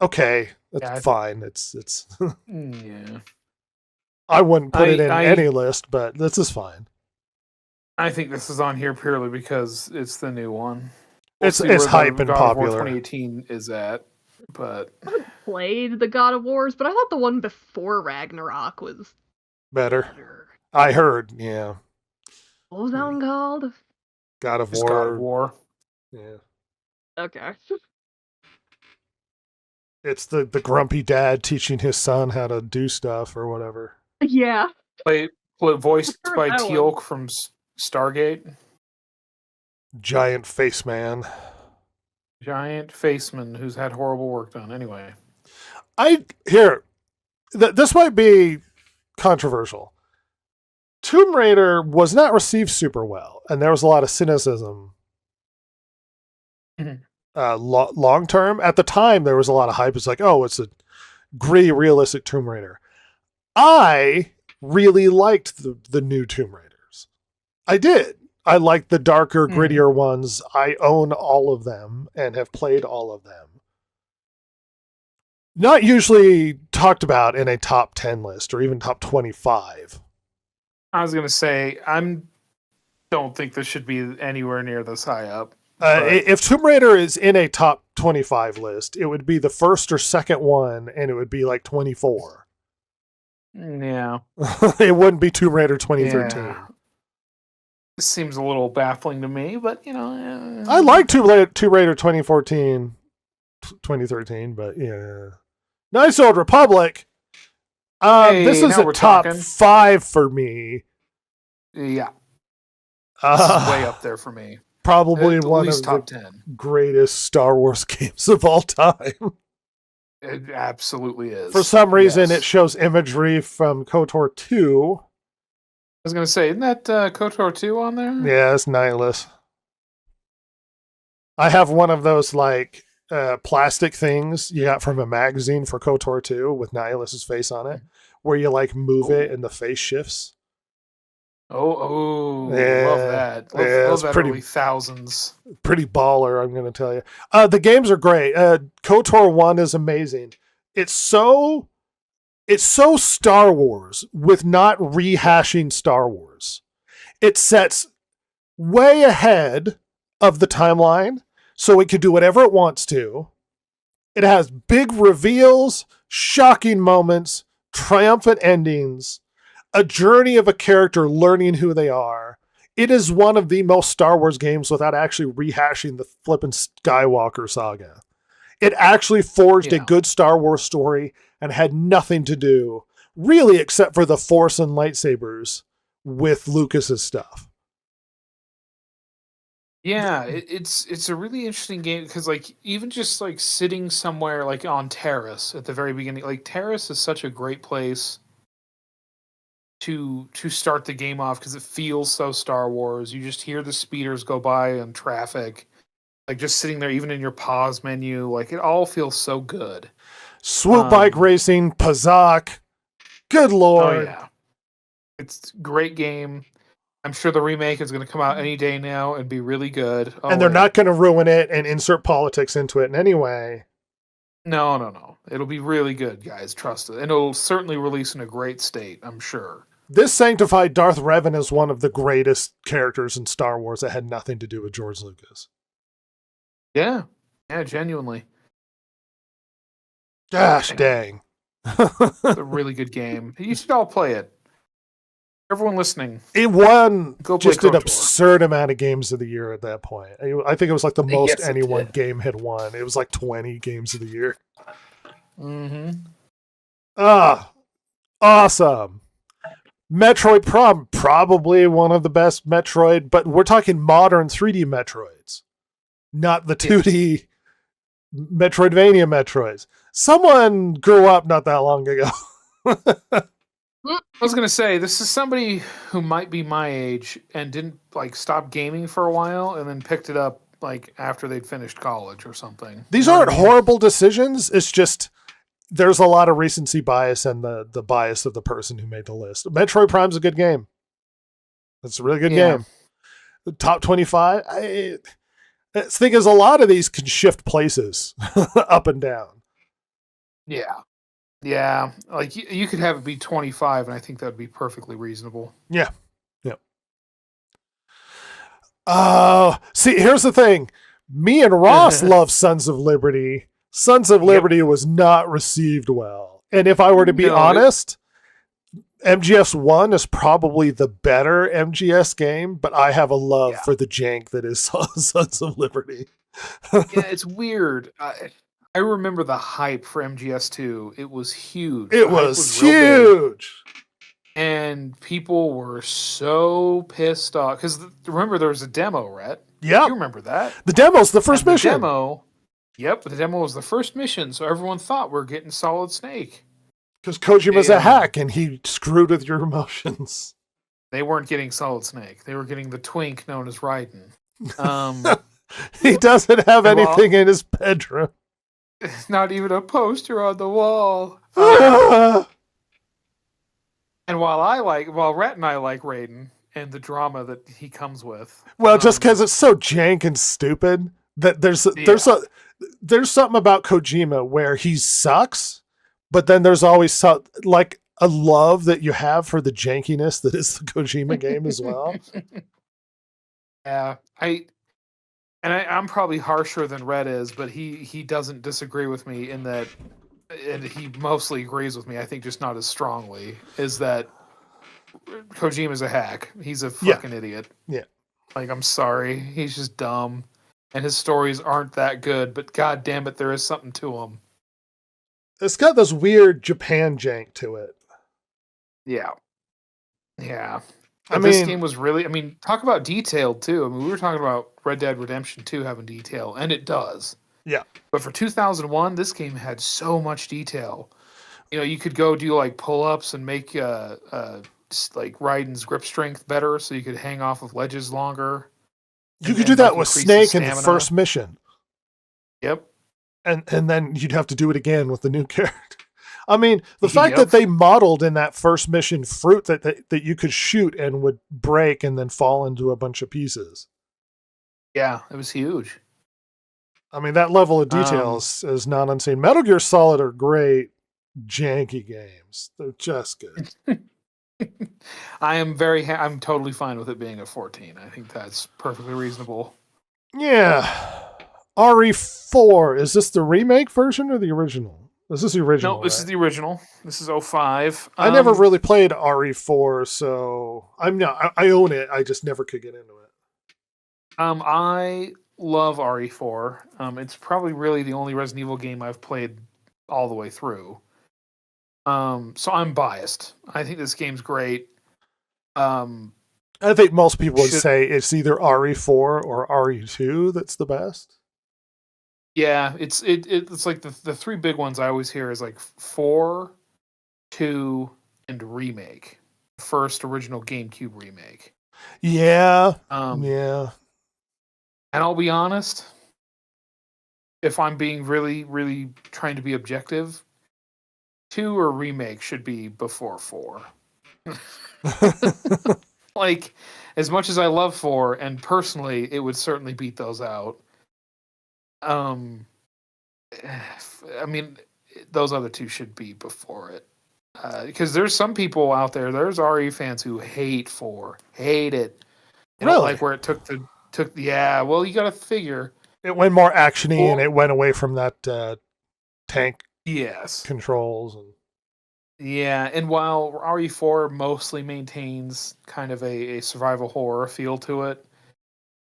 Okay, that's fine. It's yeah. I wouldn't put it in any list, but this is fine. I think this is on here purely because it's the new one. It's hype and popular. 2018 is at, but I haven't played the God of Wars, but I thought the one before Ragnarok was better. I heard, yeah. What was that one called? God of War. God of War. Yeah. Okay. It's the grumpy dad teaching his son how to do stuff or whatever. Yeah. Voiced by Teal'c from Stargate. Giant face man. Giant faceman who's had horrible work done. Anyway, this might be controversial. Tomb Raider was not received super well, and there was a lot of cynicism. Long term, at the time, there was a lot of hype. It's like, oh, it's a gritty, realistic Tomb Raider. I really liked the new Tomb Raiders. I did. I liked the darker, grittier ones. I own all of them and have played all of them. Not usually talked about in a top 10 list or even top 25. I was going to say, don't think this should be anywhere near this high up. If Tomb Raider is in a top 25 list, it would be the first or second one, and it would be like 24. Yeah. It wouldn't be Tomb Raider 2013. Yeah. This seems a little baffling to me, but, I like Tomb Raider 2013, but yeah. Nice Old Republic. This is a top 5 for me. Yeah. This is way up there for me. Probably one of top the 10 greatest Star Wars games of all time. It absolutely is. For some reason, It shows imagery from KOTOR 2. I was going to say, isn't that KOTOR 2 on there? Yeah, it's Nihilus. I have one of those plastic things you got from a magazine for KOTOR 2 with Nihilus's face on it, where you move it and the face shifts. Oh, yeah, love that. Love that early thousands. Pretty baller, I'm going to tell you. The games are great. KOTOR 1 is amazing. It's so Star Wars with not rehashing Star Wars. It sets way ahead of the timeline, so it can do whatever it wants to. It has big reveals, shocking moments, triumphant endings, a journey of a character learning who they are. It is one of the most Star Wars games without actually rehashing the flippin' Skywalker saga. It actually forged a good Star Wars story and had nothing to do, really, except for the Force and lightsabers with Lucas's stuff. Yeah, it's a really interesting game because even just sitting somewhere on Terrace at the very beginning, Terrace is such a great place to start the game off because it feels so Star Wars. You just hear the speeders go by in traffic, just sitting there, even in your pause menu, it all feels so good. Swoop bike racing, Pazak. Good Lord. Oh yeah, it's a great game. I'm sure the remake is going to come out any day now and be really good. And they're not going to ruin it and insert politics into it in any way. No. It'll be really good, guys. Trust it. And it'll certainly release in a great state, I'm sure. This sanctified Darth Revan is one of the greatest characters in Star Wars that had nothing to do with George Lucas. Yeah. Yeah, genuinely. Gosh dang. It's a really good game. You should all play it. Everyone listening. It won just an KOTOR. absurd amount of games of the year at that point. I think it was the most any one game had won. It was 20 games of the year. Mm-hmm. Awesome. Metroid Prime, probably one of the best Metroid, but we're talking modern 3D Metroids, not the 2D Metroidvania Metroids. Someone grew up not that long ago. I was going to say, this is somebody who might be my age and didn't stop gaming for a while and then picked it up after they'd finished college or something. These aren't horrible decisions. It's just there's a lot of recency bias and the bias of the person who made the list. Metroid Prime's a good game. It's a really good game. The top 25. The thing is, a lot of these can shift places up and down. Yeah. Yeah. You could have it be 25, and I think that would be perfectly reasonable. Yeah. Yeah. See, here's the thing. Me and Ross love Sons of Liberty. Sons of Liberty was not received well. And if I were to be honest, MGS 1 is probably the better MGS game, but I have a love for the jank that is Sons of Liberty. Yeah, it's weird. I remember the hype for MGS2. It was huge. It was huge. And people were so pissed off. Because remember, there was a demo, right? Yeah. You remember that? The demo's the first mission. The demo, Yep, the demo was the first mission, so everyone thought we're getting Solid Snake. Because Kojima's a hack and he screwed with your emotions. They weren't getting Solid Snake. They were getting the twink known as Raiden. He doesn't have anything in his bedroom. Not even a poster on the wall. And while Rhett and I like Raiden and the drama that he comes with. Well, just because it's so jank and stupid that there's something about Kojima where he sucks, but then there's always like a love that you have for the jankiness that is the Kojima game as well. Yeah, I'm probably harsher than Red is, but he doesn't disagree with me in that, and he mostly agrees with me. I think just not as strongly. Is that Kojima's a hack? He's a fucking idiot. Yeah, like I'm sorry, he's just dumb, and his stories aren't that good. But god damn it, there is something to him. It's got this weird Japan jank to it. Yeah. Yeah. I this mean, game was really, talk about detailed too. I mean, we were talking about Red Dead Redemption 2 having detail, and it does. Yeah. But for 2001, this game had so much detail. You know, you could go do like pull-ups and make like Raiden's grip strength better so you could hang off of ledges longer. You could do that with Snake in the first mission. Yep. And then you'd have to do it again with the new character. I mean, the fact that they modeled in that first mission fruit that you could shoot and would break and then fall into a bunch of pieces. Yeah, it was huge. I mean, that level of detail is not insane. Metal Gear Solid are great, janky games. They're just good. I'm totally fine with it being a 14. I think that's perfectly reasonable. Yeah. RE4, is this the remake version or the original? This is the original. No, this is the original. This is 05. I never really played RE4, so I own it. I just never could get into it. I love RE4. It's probably really the only Resident Evil game I've played all the way through. So I'm biased. I think this game's great. I think most people would say it's either RE4 or RE2 that's the best. Yeah, it's like the three big ones I always hear is like 4, 2, and remake. First original GameCube remake. Yeah. Yeah. And I'll be honest, if I'm being really, really trying to be objective, 2 or remake should be before 4. Like, as much as I love 4, and personally, it would certainly beat those out. I mean, those other two should be before it. Because there's some people out there, there's RE fans who hate 4. Hate it. You know, like where it took well, you gotta figure. It went more actiony and it went away from that tank controls. Yeah, and while RE4 mostly maintains kind of a survival horror feel to it,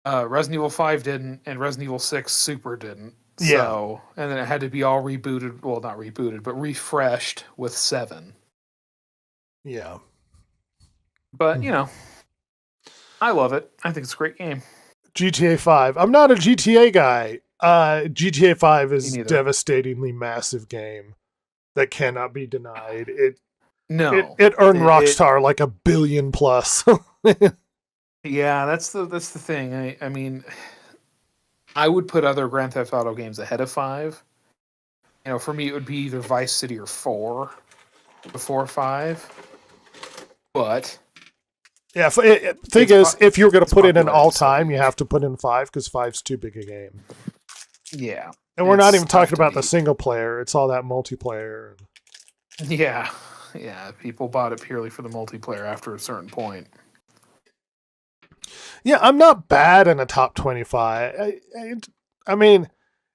Resident Evil 5 didn't, and Resident Evil 6 Super didn't. So, and then it had to be all rebooted, well, not rebooted, but refreshed with 7. Yeah. But, you know, I love it. I think it's a great game. GTA 5. I'm not a GTA guy. GTA 5 is a devastatingly massive game that cannot be denied. It earned Rockstar like $1 billion plus. Yeah, that's the thing. I mean, I would put other Grand Theft Auto games ahead of 5. You know, for me, it would be either Vice City or 4 before 5. But yeah, thing is, if you're going to put it in all time, you have to put in 5 because 5's too big a game. Yeah, and we're not even talking about the single player; it's all that multiplayer. Yeah, people bought it purely for the multiplayer after a certain point. Yeah, I'm not bad in a top 25. I mean,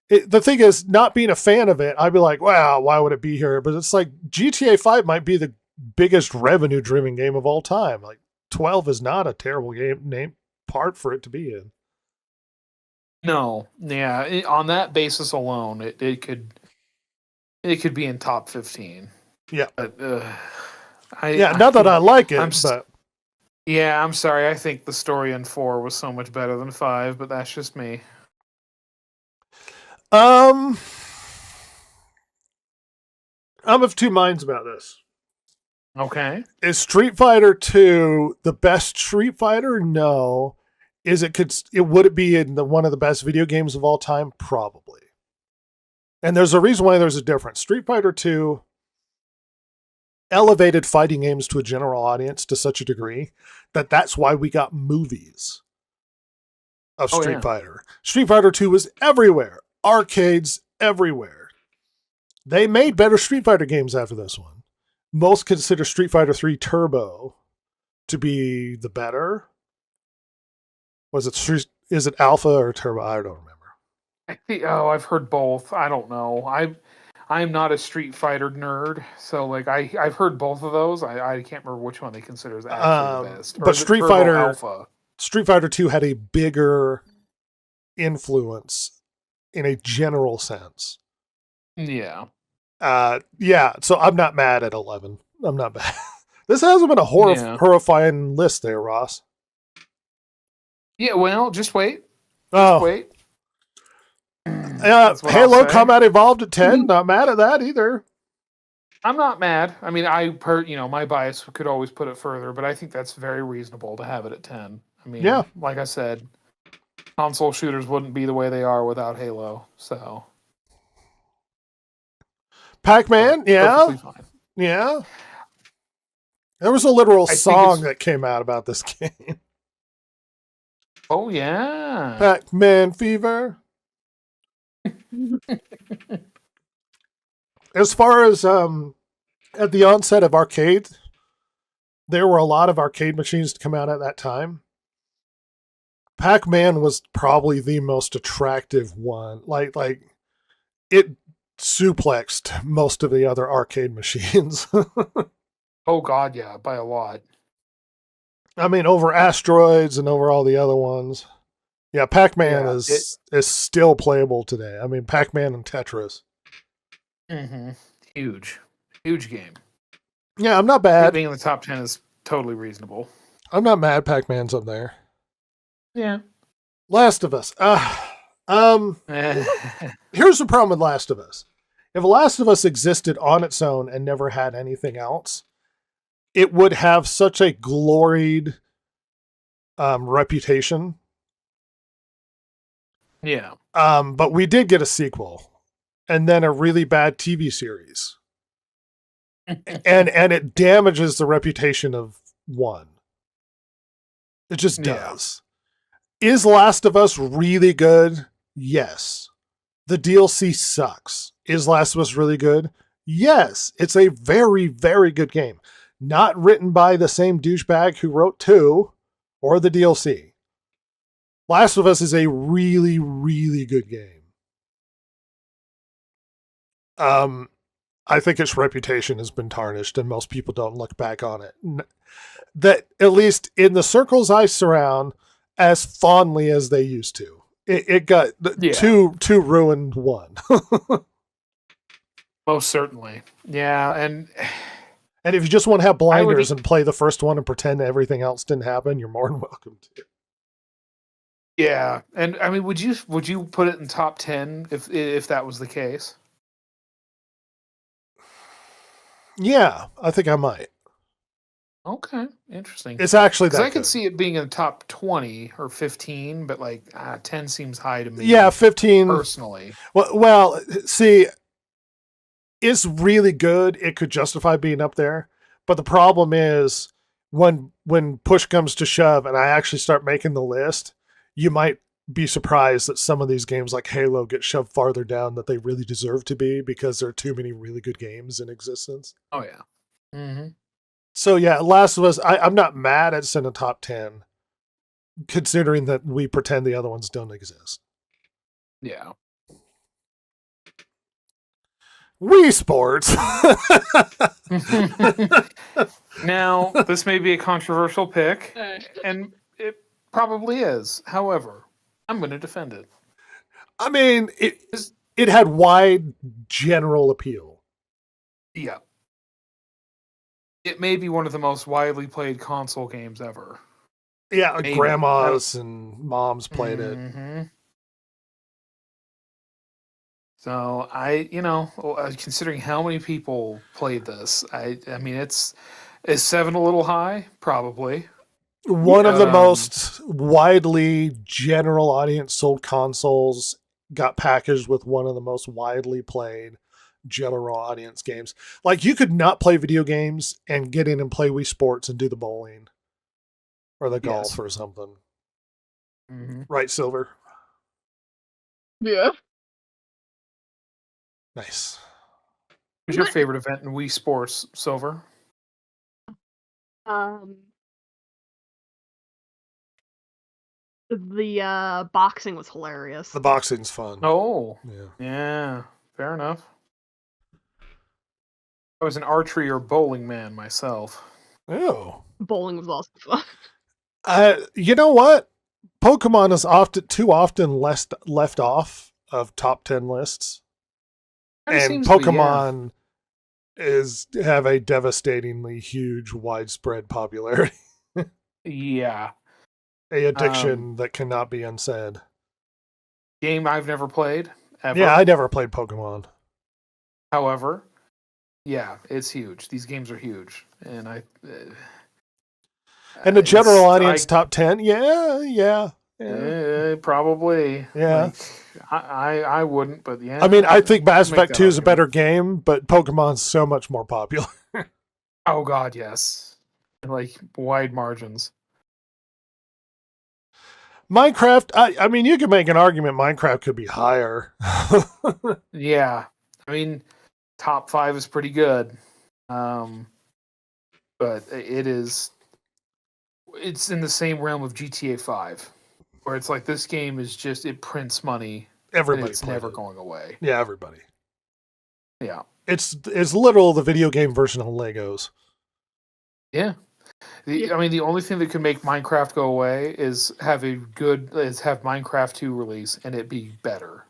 the thing is, not being a fan of it, I'd be like, wow, why would it be here? But it's like GTA 5 might be the biggest revenue-driven game of all time. Like 12 is not a terrible game part for it to be in. No, yeah, on that basis alone, it could be in top 15. Yeah, but not that I like it, but. Yeah, I'm sorry. I think the story in 4 was so much better than 5, but that's just me. I'm of two minds about this. Okay. Is Street Fighter 2 the best Street Fighter? No. Would it be in one of the best video games of all time? Probably. And there's a reason why there's a difference. Street Fighter 2 elevated fighting games to a general audience to such a degree that that's why we got movies of Street Fighter. Street Fighter 2 was everywhere. Arcades everywhere. They made better Street Fighter games after this one. Most consider Street Fighter 3 Turbo to be the better. Is it Alpha or Turbo? I don't remember. I've heard both. I don't know. I'm not a Street Fighter nerd, so like I've heard both of those. I can't remember which one they consider as actually the best. But Street Fighter 2 had a bigger influence in a general sense. Yeah. So I'm not mad at 11. I'm not bad. This hasn't been a horrifying list there, Ross. Yeah, well, just wait. Wait. Halo Combat Evolved at 10. Not mad at that either. I'm not mad. I mean, my bias could always put it further, but I think that's very reasonable to have it at 10. I mean, like I said, console shooters wouldn't be the way they are without Halo, so... Pac-Man, yeah. There was a literal song that came out about this game. Oh, yeah. Pac-Man Fever. As far as at the onset of arcade, there were a lot of arcade machines to come out at that time. Pac-Man was probably the most attractive one. Like it suplexed most of the other arcade machines. Oh God, yeah, by a lot. I mean, over Asteroids and over all the other ones. Yeah, Pac-Man is still playable today. I mean, Pac-Man and Tetris. Mm-hmm. Huge game. Yeah, I'm not bad. Being in the top 10 is totally reasonable. I'm not mad. Pac-Man's up there. Yeah. Last of Us. Here's the problem with Last of Us. If Last of Us existed on its own and never had anything else, it would have such a gloried reputation. Yeah. But we did get a sequel and then a really bad TV series. and it damages the reputation of one. It just does. Is Last of Us really good? Yes. The DLC sucks. Is Last of Us really good? Yes. It's a very, very good game. Not written by the same douchebag who wrote 2 or the DLC. Last of Us is a really, really good game. I think its reputation has been tarnished and most people don't look back on it. That, at least in the circles I surround, as fondly as they used to. It got two ruined one. Most certainly. Yeah, and if you just want to have blinders and play the first one and pretend everything else didn't happen, you're more than welcome to. Yeah, and I mean, would you put it in top 10 if that was the case? Yeah, I think I might. Okay, interesting. It's actually that I could see it being in the top 20 or 15, but 10 seems high to me. Yeah, 15 personally. Well, see, it's really good. It could justify being up there, but the problem is when push comes to shove, and I actually start making the list, you might be surprised that some of these games like Halo get shoved farther down that they really deserve to be because there are too many really good games in existence. Oh yeah. Mm-hmm. So yeah, Last of Us, I'm not mad it's in the top 10, considering that we pretend the other ones don't exist. Yeah. Wii Sports. Now, this may be a controversial pick, and it probably is. However, I'm going to defend it. I mean, it had wide general appeal. Yeah. It may be one of the most widely played console games ever. Yeah, maybe. Grandmas and moms played it. So considering how many people played this, I mean, is 7 a little high? Probably. One of the most widely general audience sold consoles got packaged with one of the most widely played general audience games. Like, you could not play video games and get in and play Wii Sports and do the bowling or the golf or something. Mm-hmm. Right, Silver? Yeah. Nice. What's your favorite event in Wii Sports, Silver? The boxing was hilarious. The boxing's fun. Oh. Yeah. Yeah. Fair enough. I was an archery or bowling man myself. Oh. Bowling was also fun. You know what? Pokemon is too often left off of top 10 lists. And Pokemon have a devastatingly huge, widespread popularity. Yeah. A addiction that cannot be unsaid. Game I've never played, ever. Yeah, I never played Pokemon. However, yeah, it's huge. These games are huge. And and the general audience top 10? Yeah. Probably. Yeah. Like, I wouldn't, but yeah. I mean, I think Mass Effect 2 is a better game, but Pokemon's so much more popular. Oh, God, yes. Like, wide margins. Minecraft, I mean, you could make an argument Minecraft could be higher. Yeah. I mean, top 5 is pretty good. But it's in the same realm of GTA 5, where it's like this game is just, it prints money. Everybody it's never going away. Yeah, everybody. Yeah. It's literal the video game version of Legos. Yeah. I mean, the only thing that could make Minecraft go away is have Minecraft 2 release and it be better.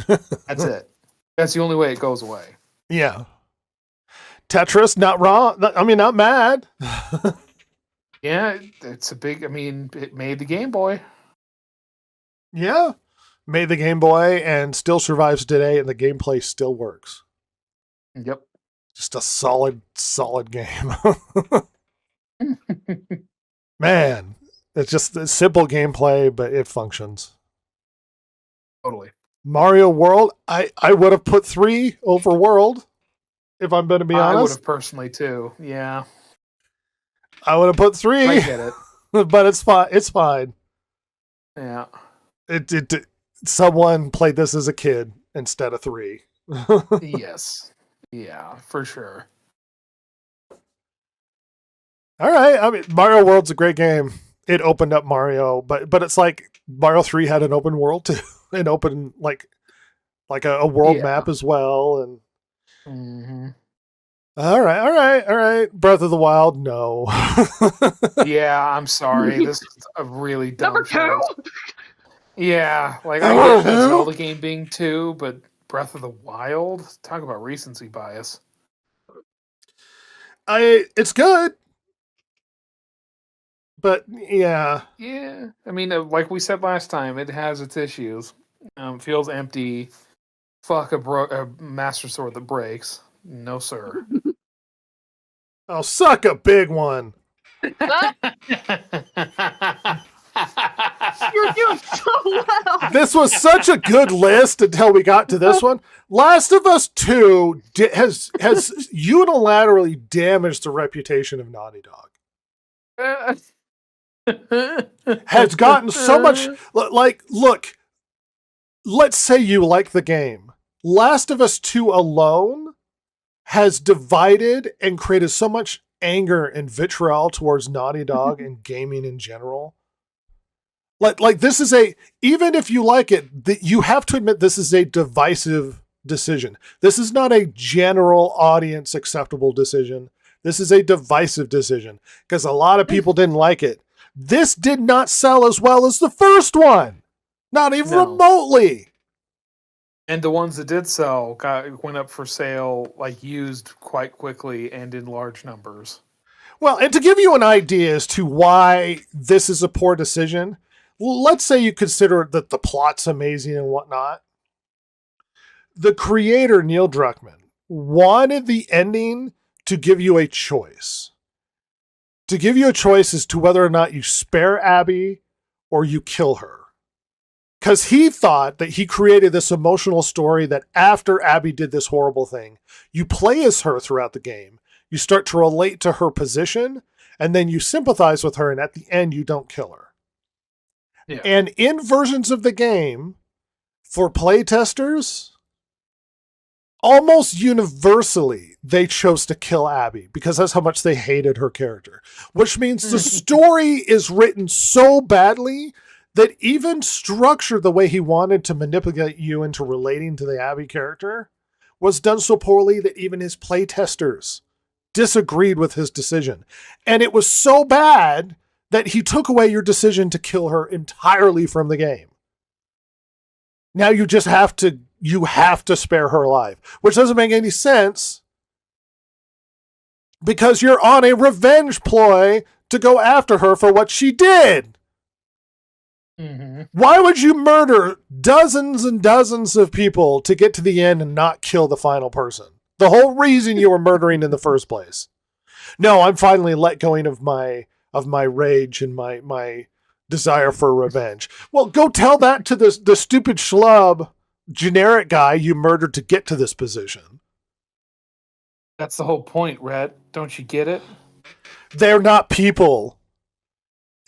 That's it. That's the only way it goes away. Yeah. Tetris, not wrong. I mean, not mad. Yeah, it made the Game Boy. Yeah. Made the Game Boy and still survives today, and the gameplay still works. Yep. Just a solid game. Man, it's just a simple gameplay, but it functions. Totally. Mario World, I would have put 3 over World, if I'm going to be honest. I would have personally too. Yeah. I would have put 3. I get it. But it's fine. It's fine. Yeah. Someone played this as a kid instead of 3. Yes. Yeah, for sure. All right. I mean, Mario World's a great game. It opened up Mario, but it's like Mario 3 had an open world too. An open like a world map as well. And mm-hmm. All right. Breath of the Wild, no. Yeah, I'm sorry. This is a really dumb Number 2. Yeah, like I get the Zelda game being 2, but Breath of the Wild? Talk about recency bias. It's good. But yeah. Yeah. I mean, like we said last time, it has its issues. Feels empty. Fuck a Master Sword that breaks. No, sir. Oh, suck a big one. You're doing so well. This was such a good list until we got to this one. Last of Us 2 has unilaterally damaged the reputation of Naughty Dog. Has gotten so much like, look, let's say you like the game. Last of Us 2 alone has divided and created so much anger and vitriol towards Naughty Dog and gaming in general. Like this is even if you like it, you have to admit this is a divisive decision. This is not a general audience acceptable decision. This is a divisive decision because a lot of people didn't like it. This did not sell as well as the first one. Not even remotely. And the ones that did sell went up for sale, like used quite quickly and in large numbers. Well, and to give you an idea as to why this is a poor decision, let's say you consider that the plot's amazing and whatnot. the creator, Neil Druckmann, wanted the ending to give you a choice. To give you a choice as to whether or not you spare Abby or you kill her. Because he thought that he created this emotional story that after Abby did this horrible thing, you play as her throughout the game. You start to relate to her position, and then you sympathize with her, and at the end, you don't kill her. Yeah. And in versions of the game, for playtesters, almost universally, they chose to kill Abby because that's how much they hated her character. Which means the story is written so badly that even structure the way he wanted to manipulate you into relating to the Abby character was done so poorly that even his playtesters disagreed with his decision. And it was so bad that he took away your decision to kill her entirely from the game. Now you just have to spare her alive, which doesn't make any sense because you're on a revenge ploy to go after her for what she did. Mm-hmm. Why would you murder dozens and dozens of people to get to the end and not kill the final person? The whole reason you were murdering in the first place. No, I'm finally let going of my rage and my desire for revenge. Well, go tell that to the stupid schlub generic guy you murdered to get to this position. That's the whole point, Rhett. Don't you get it? They're not people.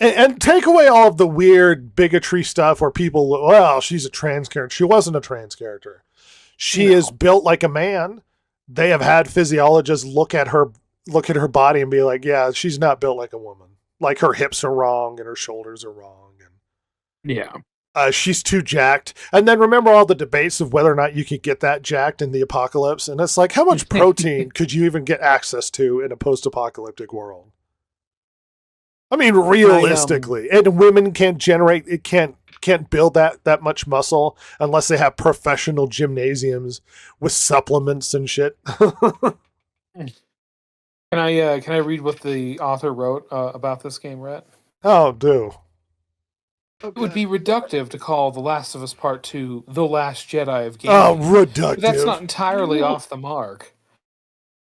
And take away all of the weird bigotry stuff where people, well, she's a trans character. She wasn't a trans character. She is built like a man. They have had physiologists look at her body and be like, yeah, she's not built like a woman. Like her hips are wrong and her shoulders are wrong. And yeah. She's too jacked. And then remember all the debates of whether or not you could get that jacked in the apocalypse. And it's like, how much protein could you even get access to in a post-apocalyptic world? I mean, realistically, and women can't build that much muscle unless they have professional gymnasiums with supplements and shit. Can I read what the author wrote about this game, Rhett? Oh, do. It would be reductive to call The Last of Us Part 2 The Last Jedi of gaming. Oh, reductive. But that's not entirely off the mark.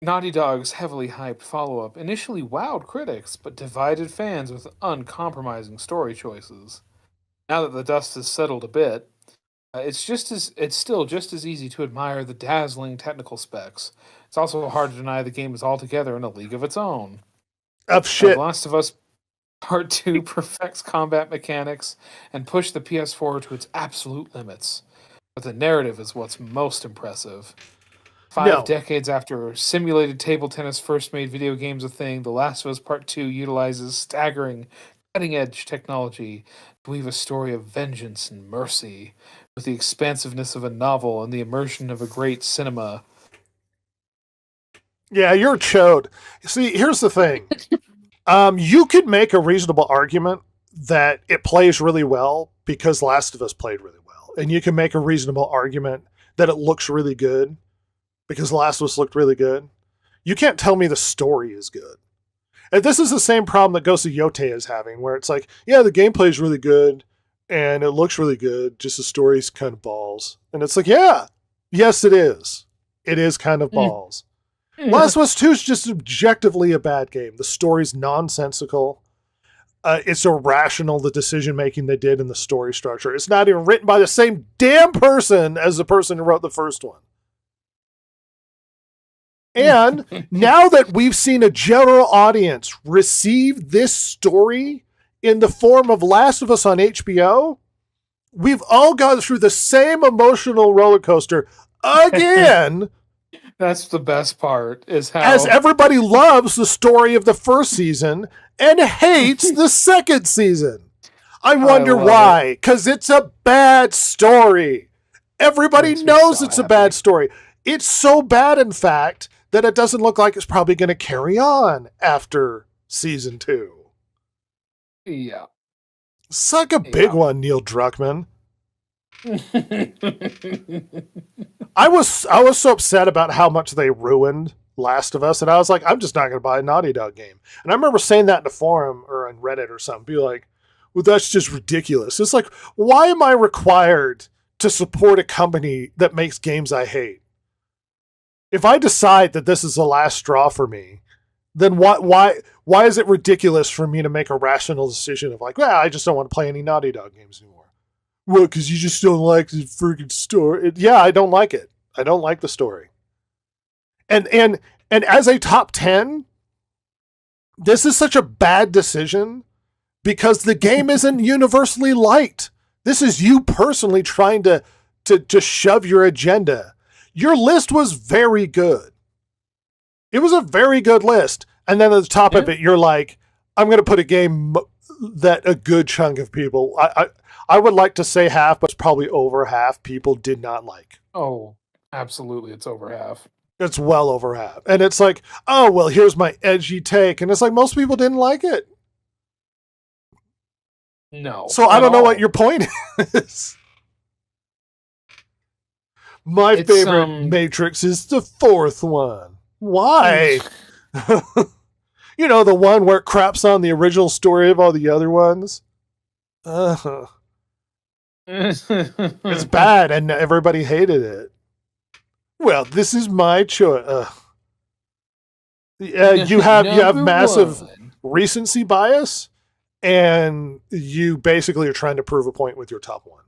Naughty Dog's heavily hyped follow-up initially wowed critics, but divided fans with uncompromising story choices. Now that the dust has settled a bit, it's still just as easy to admire the dazzling technical specs. It's also hard to deny the game is altogether in a league of its own. Of shit. The Last of Us Part 2 perfects combat mechanics and pushed the PS4 to its absolute limits. But the narrative is what's most impressive. 5 decades after simulated table tennis first made video games a thing, The Last of Us Part 2 utilizes staggering, cutting-edge technology to weave a story of vengeance and mercy with the expansiveness of a novel and the immersion of a great cinema. Yeah, you're chode. See, here's the thing. You could make a reasonable argument that it plays really well because Last of Us played really well. And you can make a reasonable argument that it looks really good because Last of Us looked really good. You can't tell me the story is good. And this is the same problem that Ghost of Yotei is having, where it's like, yeah, the gameplay is really good and it looks really good, just the story's kind of balls. And it's like, yeah, yes, it is. It is kind of balls. Last of Us 2 is just objectively a bad game. The story's nonsensical. It's irrational, the decision-making they did in the story structure. It's not even written by the same damn person as the person who wrote the first one. And now that we've seen a general audience receive this story in the form of Last of Us on HBO, we've all gone through the same emotional roller coaster again. That's the best part, is how... As everybody loves the story of the first season and hates the second season. I wonder why. Because it's a bad story. Everybody knows it's a bad story. It's so bad, in fact, that it doesn't look like it's probably going to carry on after season 2. Yeah. Suck a big one, Neil Druckmann. I was so upset about how much they ruined Last of Us, and I was like, I'm just not going to buy a Naughty Dog game. And I remember saying that in a forum or on Reddit or something, be like, well, that's just ridiculous. It's like, why am I required to support a company that makes games I hate. If I decide that this is the last straw for me, then why is it ridiculous for me to make a rational decision of like, well, I just don't want to play any Naughty Dog games anymore? Well, because you just don't like the freaking story. Yeah, I don't like it. I don't like the story. And as a top 10, this is such a bad decision because the game isn't universally liked. This is you personally trying to shove your agenda. Your list was very good. It was a very good list. And then at the top of it, you're like, I'm going to put a game that a good chunk of people, I would like to say half, but it's probably over half people did not like. Oh, absolutely. It's over half. It's well over half. And it's like, oh, well, here's my edgy take. And it's like, most people didn't like it. No. So I don't know what your point is. My favorite Matrix is the fourth one. Why? You know, the one where it craps on the original story of all the other ones? It's bad, and everybody hated it. Well, this is my choice. You have massive recency bias, and you basically are trying to prove a point with your top one.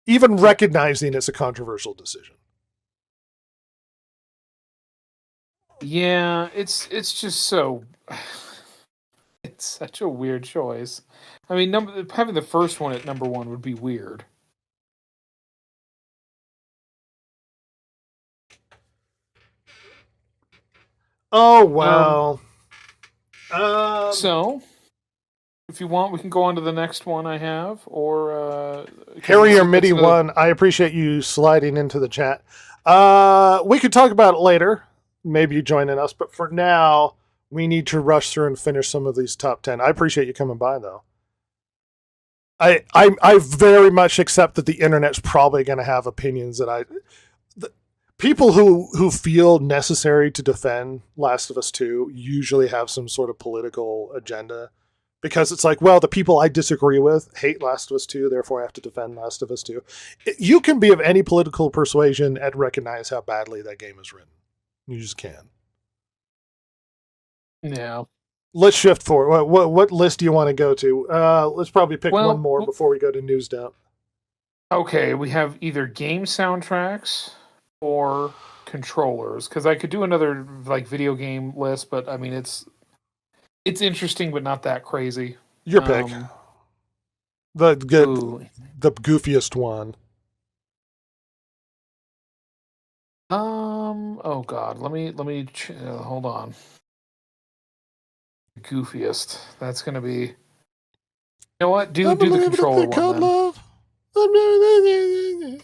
Even recognizing it's a controversial decision. Yeah, it's just so... It's such a weird choice. I mean, having the first one at number one would be weird. Oh, wow. So, if you want, we can go on to the next one I have, or... Harrier MIDI 1, I appreciate you sliding into the chat. We could talk about it later. Maybe you joining us, but for now, we need to rush through and finish some of these top 10. I appreciate you coming by, though. I very much accept that the internet's probably going to have opinions that people who feel necessary to defend Last of Us 2 usually have some sort of political agenda, because it's like, well, the people I disagree with hate Last of Us 2, therefore I have to defend Last of Us 2. You can be of any political persuasion and recognize how badly that game is written. You just can. Yeah. Let's shift forward. What list do you want to go to? Let's probably pick one more before we go to news dump. Okay, we have either game soundtracks or controllers, because I could do another like video game list, but I mean it's interesting but not that crazy. Your pick. The goofiest one. Oh God, let me hold on. Goofiest. That's gonna be. You know what? Do the controller one then.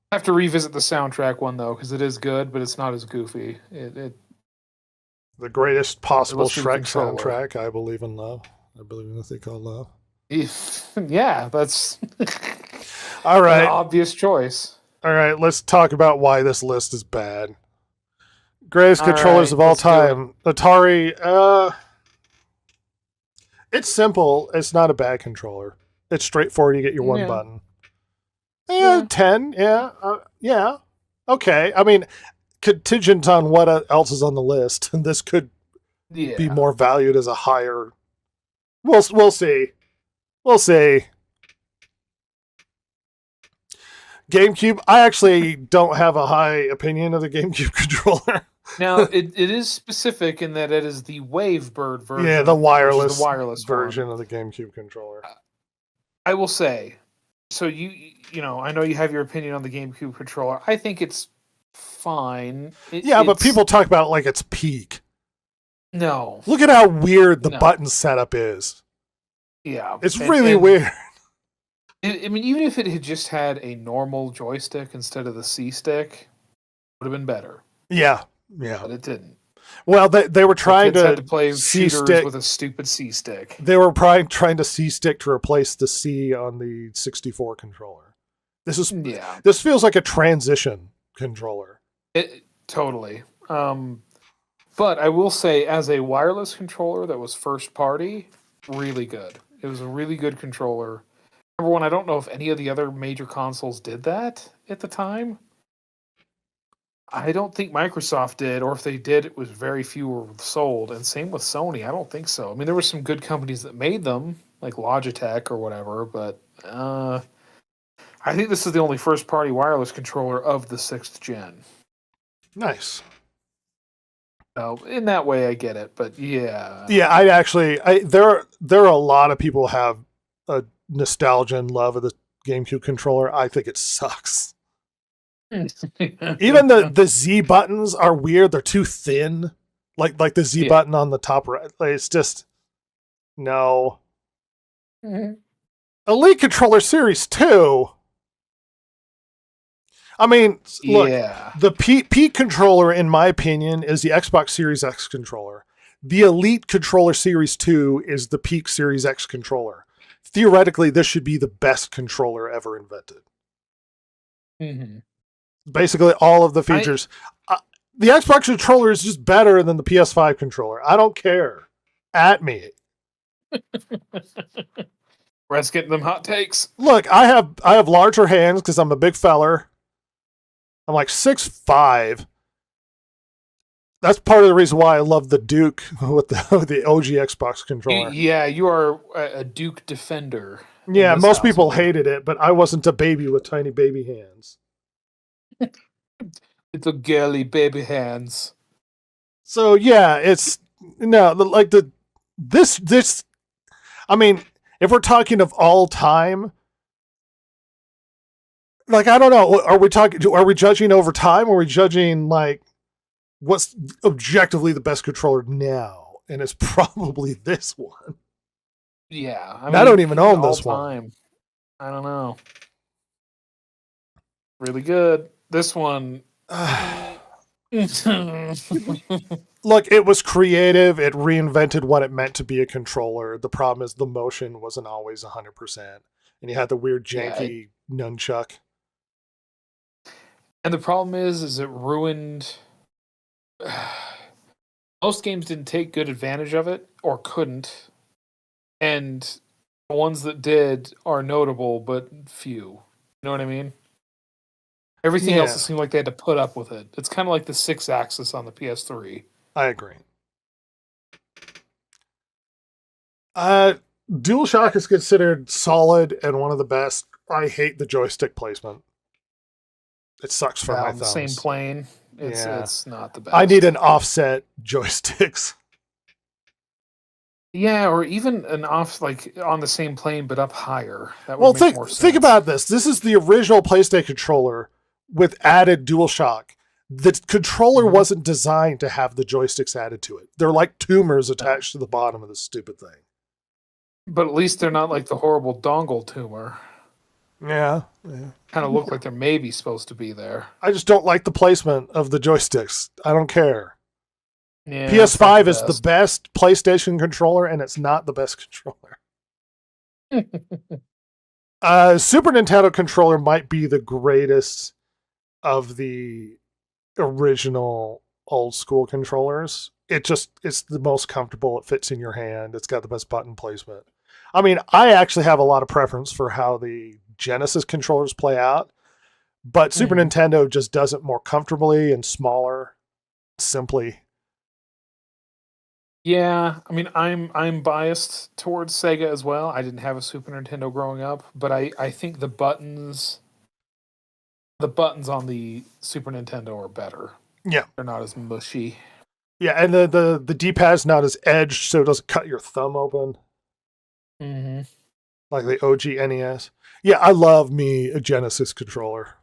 I have to revisit the soundtrack one though, because it is good, but it's not as goofy. The greatest possible Shrek soundtrack. I believe in love. I believe in a thing called love. Yeah, that's all right. An obvious choice. All right, let's talk about why this list is bad. Greatest controllers of all time. Atari. It's simple. It's not a bad controller. It's straightforward. You get your one button. Yeah, 10. Yeah. Yeah. Okay. I mean, contingent on what else is on the list, this could be more valued as a higher. We'll see. We'll see. GameCube. I actually don't have a high opinion of the GameCube controller. Now, it is specific in that it is the Wavebird version. Yeah, the wireless version of the GameCube controller. I will say, so you know, I know you have your opinion on the GameCube controller. I think it's fine. But people talk about it like it's peak. No. Look at how weird the button setup is. Yeah. It's really weird. I mean, even if it had just had a normal joystick instead of the C-stick, it would have been better. Yeah. Yeah. But it didn't. Well, they were trying to play C-stick with a stupid C-stick. They were trying to C-stick to replace the C on the 64 controller. This feels like a transition controller. Totally. But I will say, as a wireless controller that was first party, really good. It was a really good controller. Number one, I don't know if any of the other major consoles did that at the time. I don't think Microsoft did, or if they did, it was very few were sold. And same with Sony. I don't think so. I mean, there were some good companies that made them, like Logitech or whatever, but I think this is the only first-party wireless controller of the 6th gen. Nice. So in that way, I get it, but yeah. Yeah, there are a lot of people who have a nostalgia and love of the GameCube controller. I think it sucks. Even the Z buttons are weird. They're too thin. Like the Z button on the top right. Like, it's just no. Mm-hmm. Elite Controller Series 2. I mean, look, the peak controller, in my opinion, is the Xbox Series X controller. The Elite Controller Series 2 is the peak Series X controller. Theoretically, this should be the best controller ever invented. Mm-hmm. Basically, all of the features. The Xbox controller is just better than the PS5 controller. I don't care. At me. Let's get them hot takes. Look, I have larger hands because I'm a big feller. I'm like 6'5". That's part of the reason why I love the Duke with the OG Xbox controller. You are a Duke defender. Yeah, most people hated it, but I wasn't a baby with tiny baby hands. It's a girly baby hands. So yeah, it's like this. I mean, if we're talking of all time. Like, I don't know. Are we judging over time, or are we judging like what's objectively the best controller now? And it's probably this one. Yeah. I don't even own this one. I don't know. Really good. This one. Look, it was creative. It reinvented what it meant to be a controller. The problem is the motion wasn't always 100%. And you had the weird janky nunchuck. And the problem is it ruined. Most games didn't take good advantage of it, or couldn't. And the ones that did are notable, but few. You know what I mean? Everything else seemed like they had to put up with it. It's kind of like the 6-axis on the PS3. I agree. DualShock is considered solid and one of the best. I hate the joystick placement. It sucks for my thumbs. Same plane. It's not the best. I need an offset joysticks. Yeah, or even an off, like on the same plane but up higher. That would make more sense. Think about this. This is the original PlayStation controller with added DualShock. The controller wasn't designed to have the joysticks added to it. They're like tumors attached to the bottom of this stupid thing. But at least they're not like the horrible dongle tumor. Yeah. Kind of look like they're maybe supposed to be there. I just don't like the placement of the joysticks. I don't care. Yeah, PS5 is the best PlayStation controller, and it's not the best controller. Super Nintendo controller might be the greatest of the original old school controllers. It's the most comfortable. It fits in your hand. It's got the best button placement. I mean, I actually have a lot of preference for how the Genesis controllers play out, but Super Nintendo just does it more comfortably and smaller, simply. Yeah, I mean, I'm biased towards Sega as well. I didn't have a Super Nintendo growing up, but I think the buttons on the Super Nintendo are better. Yeah, they're not as mushy. Yeah, and the D-pad's not as edged, so it doesn't cut your thumb open. Mm-hmm. Like the OG NES. Yeah, I love me a Genesis controller.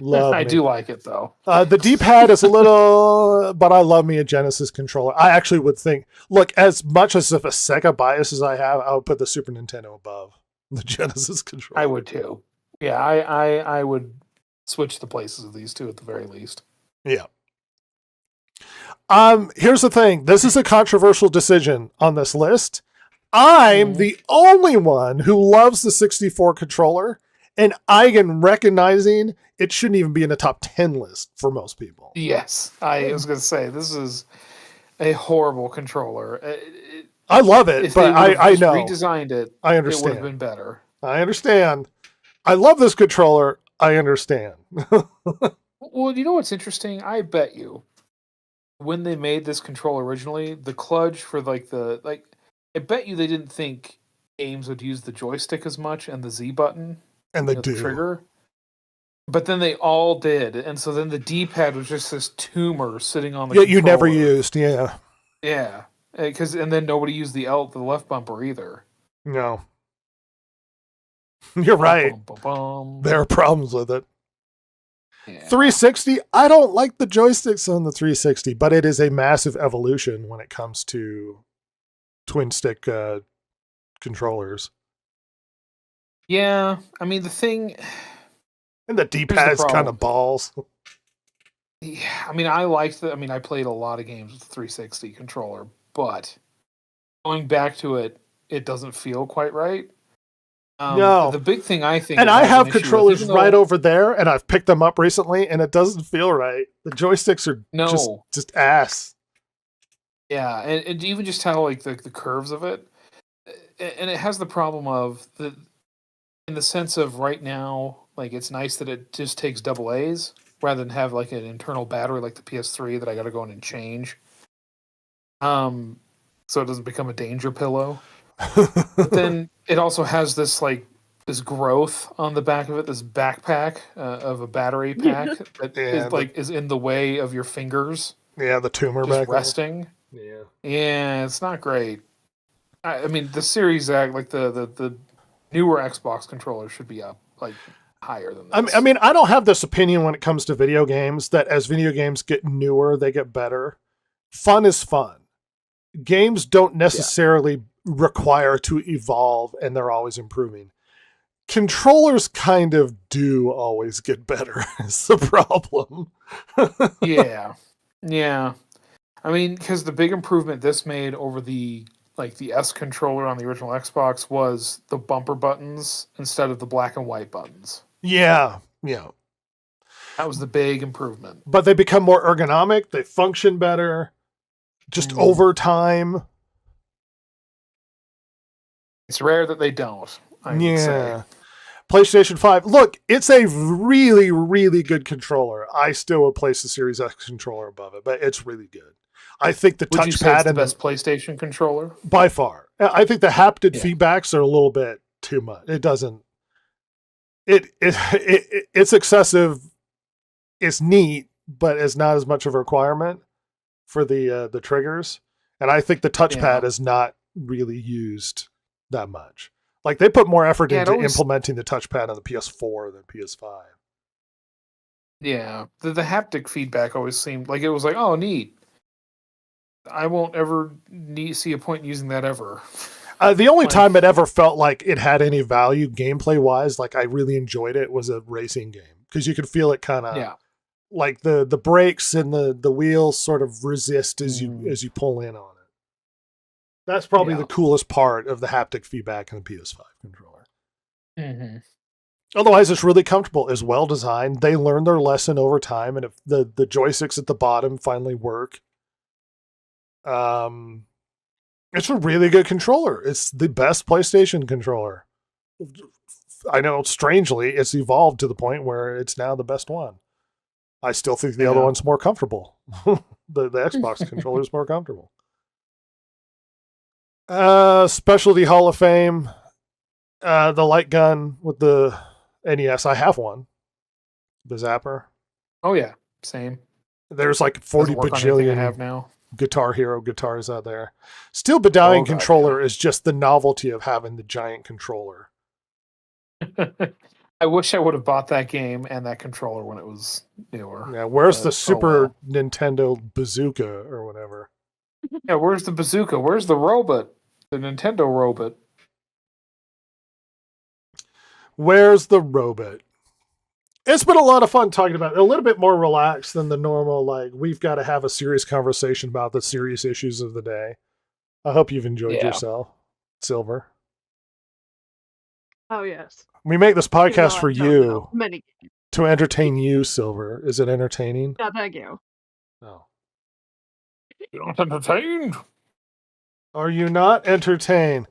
I do like it, though. The D-pad is a little... But I love me a Genesis controller. I actually would think... Look, as much as of a Sega bias as I have, I would put the Super Nintendo above the Genesis controller. I would, too. Yeah, I would switch the places of these two at the very least. Yeah. Here's the thing. This is a controversial decision on this list. I'm the only one who loves the 64 controller, and I am recognizing it shouldn't even be in the top 10 list for most people. Yes, I was going to say, this is a horrible controller. I love it, but I know. Redesigned it, I understand. it would have been better. I understand. I love this controller. I understand. Well, you know what's interesting? I bet you when they made this controller originally, the clutch for I bet you they didn't think games would use the joystick as much and the Z button, And they the do. trigger. But then they all did, and so then the D-pad was just this tumor sitting on the Yeah, you never controller. used. Yeah. Yeah, and then nobody used the left bumper either. No. You're right. Bum, bum, bum. There are problems with it. Yeah. 360, I don't like the joysticks on the 360, but it is a massive evolution when it comes to twin stick controllers. Yeah, I mean the thing. And the D-pad's kind problem. of balls. Yeah, I mean I played a lot of games with the 360 controller, but going back to it, it doesn't feel quite right. No. The big thing I think, And it I has have an issue with, controllers even right though- over there, and I've picked them up recently, and it doesn't feel right. The joysticks are No. just ass. Yeah, and even just how like the curves of it, and it has the problem of in the sense of right now, like it's nice that it just takes double A's rather than have like an internal battery like the PS3 that I got to go in and change. So it doesn't become a danger pillow. But then it also has this growth on the back of it, this backpack of a battery pack that is in the way of your fingers. Yeah, the tumor Just back resting. there. Yeah, it's not great. I mean, the Series X, like the newer Xbox controller, should be up like higher than this. I mean, I don't have this opinion when it comes to video games that as video games get newer, they get better. Fun is fun. Games don't necessarily require to evolve, and they're always improving. Controllers kind of do always get better. Is the problem. Yeah. I mean, because the big improvement this made over the S controller on the original Xbox was the bumper buttons instead of the black and white buttons. Yeah. That was the big improvement. But they become more ergonomic. They function better. Just over time. It's rare that they don't. I would say. PlayStation 5. Look, it's a really, really good controller. I still would place the Series X controller above it, but it's really good. I think the Would you say it's touchpad the best PlayStation controller? by far. I think the haptic feedbacks are a little bit too much. It doesn't. It's excessive. It's neat, but it's not as much of a requirement for the triggers. And I think the touchpad is not really used that much. Like they put more effort into implementing the touchpad on the PS4 than PS5. Yeah, the haptic feedback always seemed like it was like, oh, neat. I won't ever see a point in using that ever. The only time it ever felt like it had any value gameplay wise, like I really enjoyed it, was a racing game because you could feel it kind of like the brakes and the wheels sort of resist as you pull in on it. That's probably the coolest part of the haptic feedback in the PS5 controller. Mm-hmm. Otherwise, it's really comfortable. It's well designed. They learn their lesson over time, and if the joysticks at the bottom finally work. It's a really good controller. It's the best PlayStation controller. I know, strangely, it's evolved to the point where it's now the best one. I still think the other one's more comfortable. the Xbox controller is more comfortable. Specialty Hall of Fame. The light gun with the NES. I have one. The Zapper. Oh yeah, same. There's like 40 bajillion I have now. Guitar Hero guitars out there. Steel Medallion controller is just the novelty of having the giant controller. I wish I would have bought that game and that controller when it was newer. Yeah, where's the Super Nintendo Bazooka or whatever? Yeah, where's the bazooka? Where's the robot? The Nintendo robot. Where's the robot? It's been a lot of fun talking about it. A little bit more relaxed than the normal, like, we've got to have a serious conversation about the serious issues of the day. I hope you've enjoyed yourself, Silver. Oh, yes. We make this podcast for you. Many. To entertain you, Silver. Is it entertaining? Yeah, thank you. No. You're not entertained? Are you not entertained?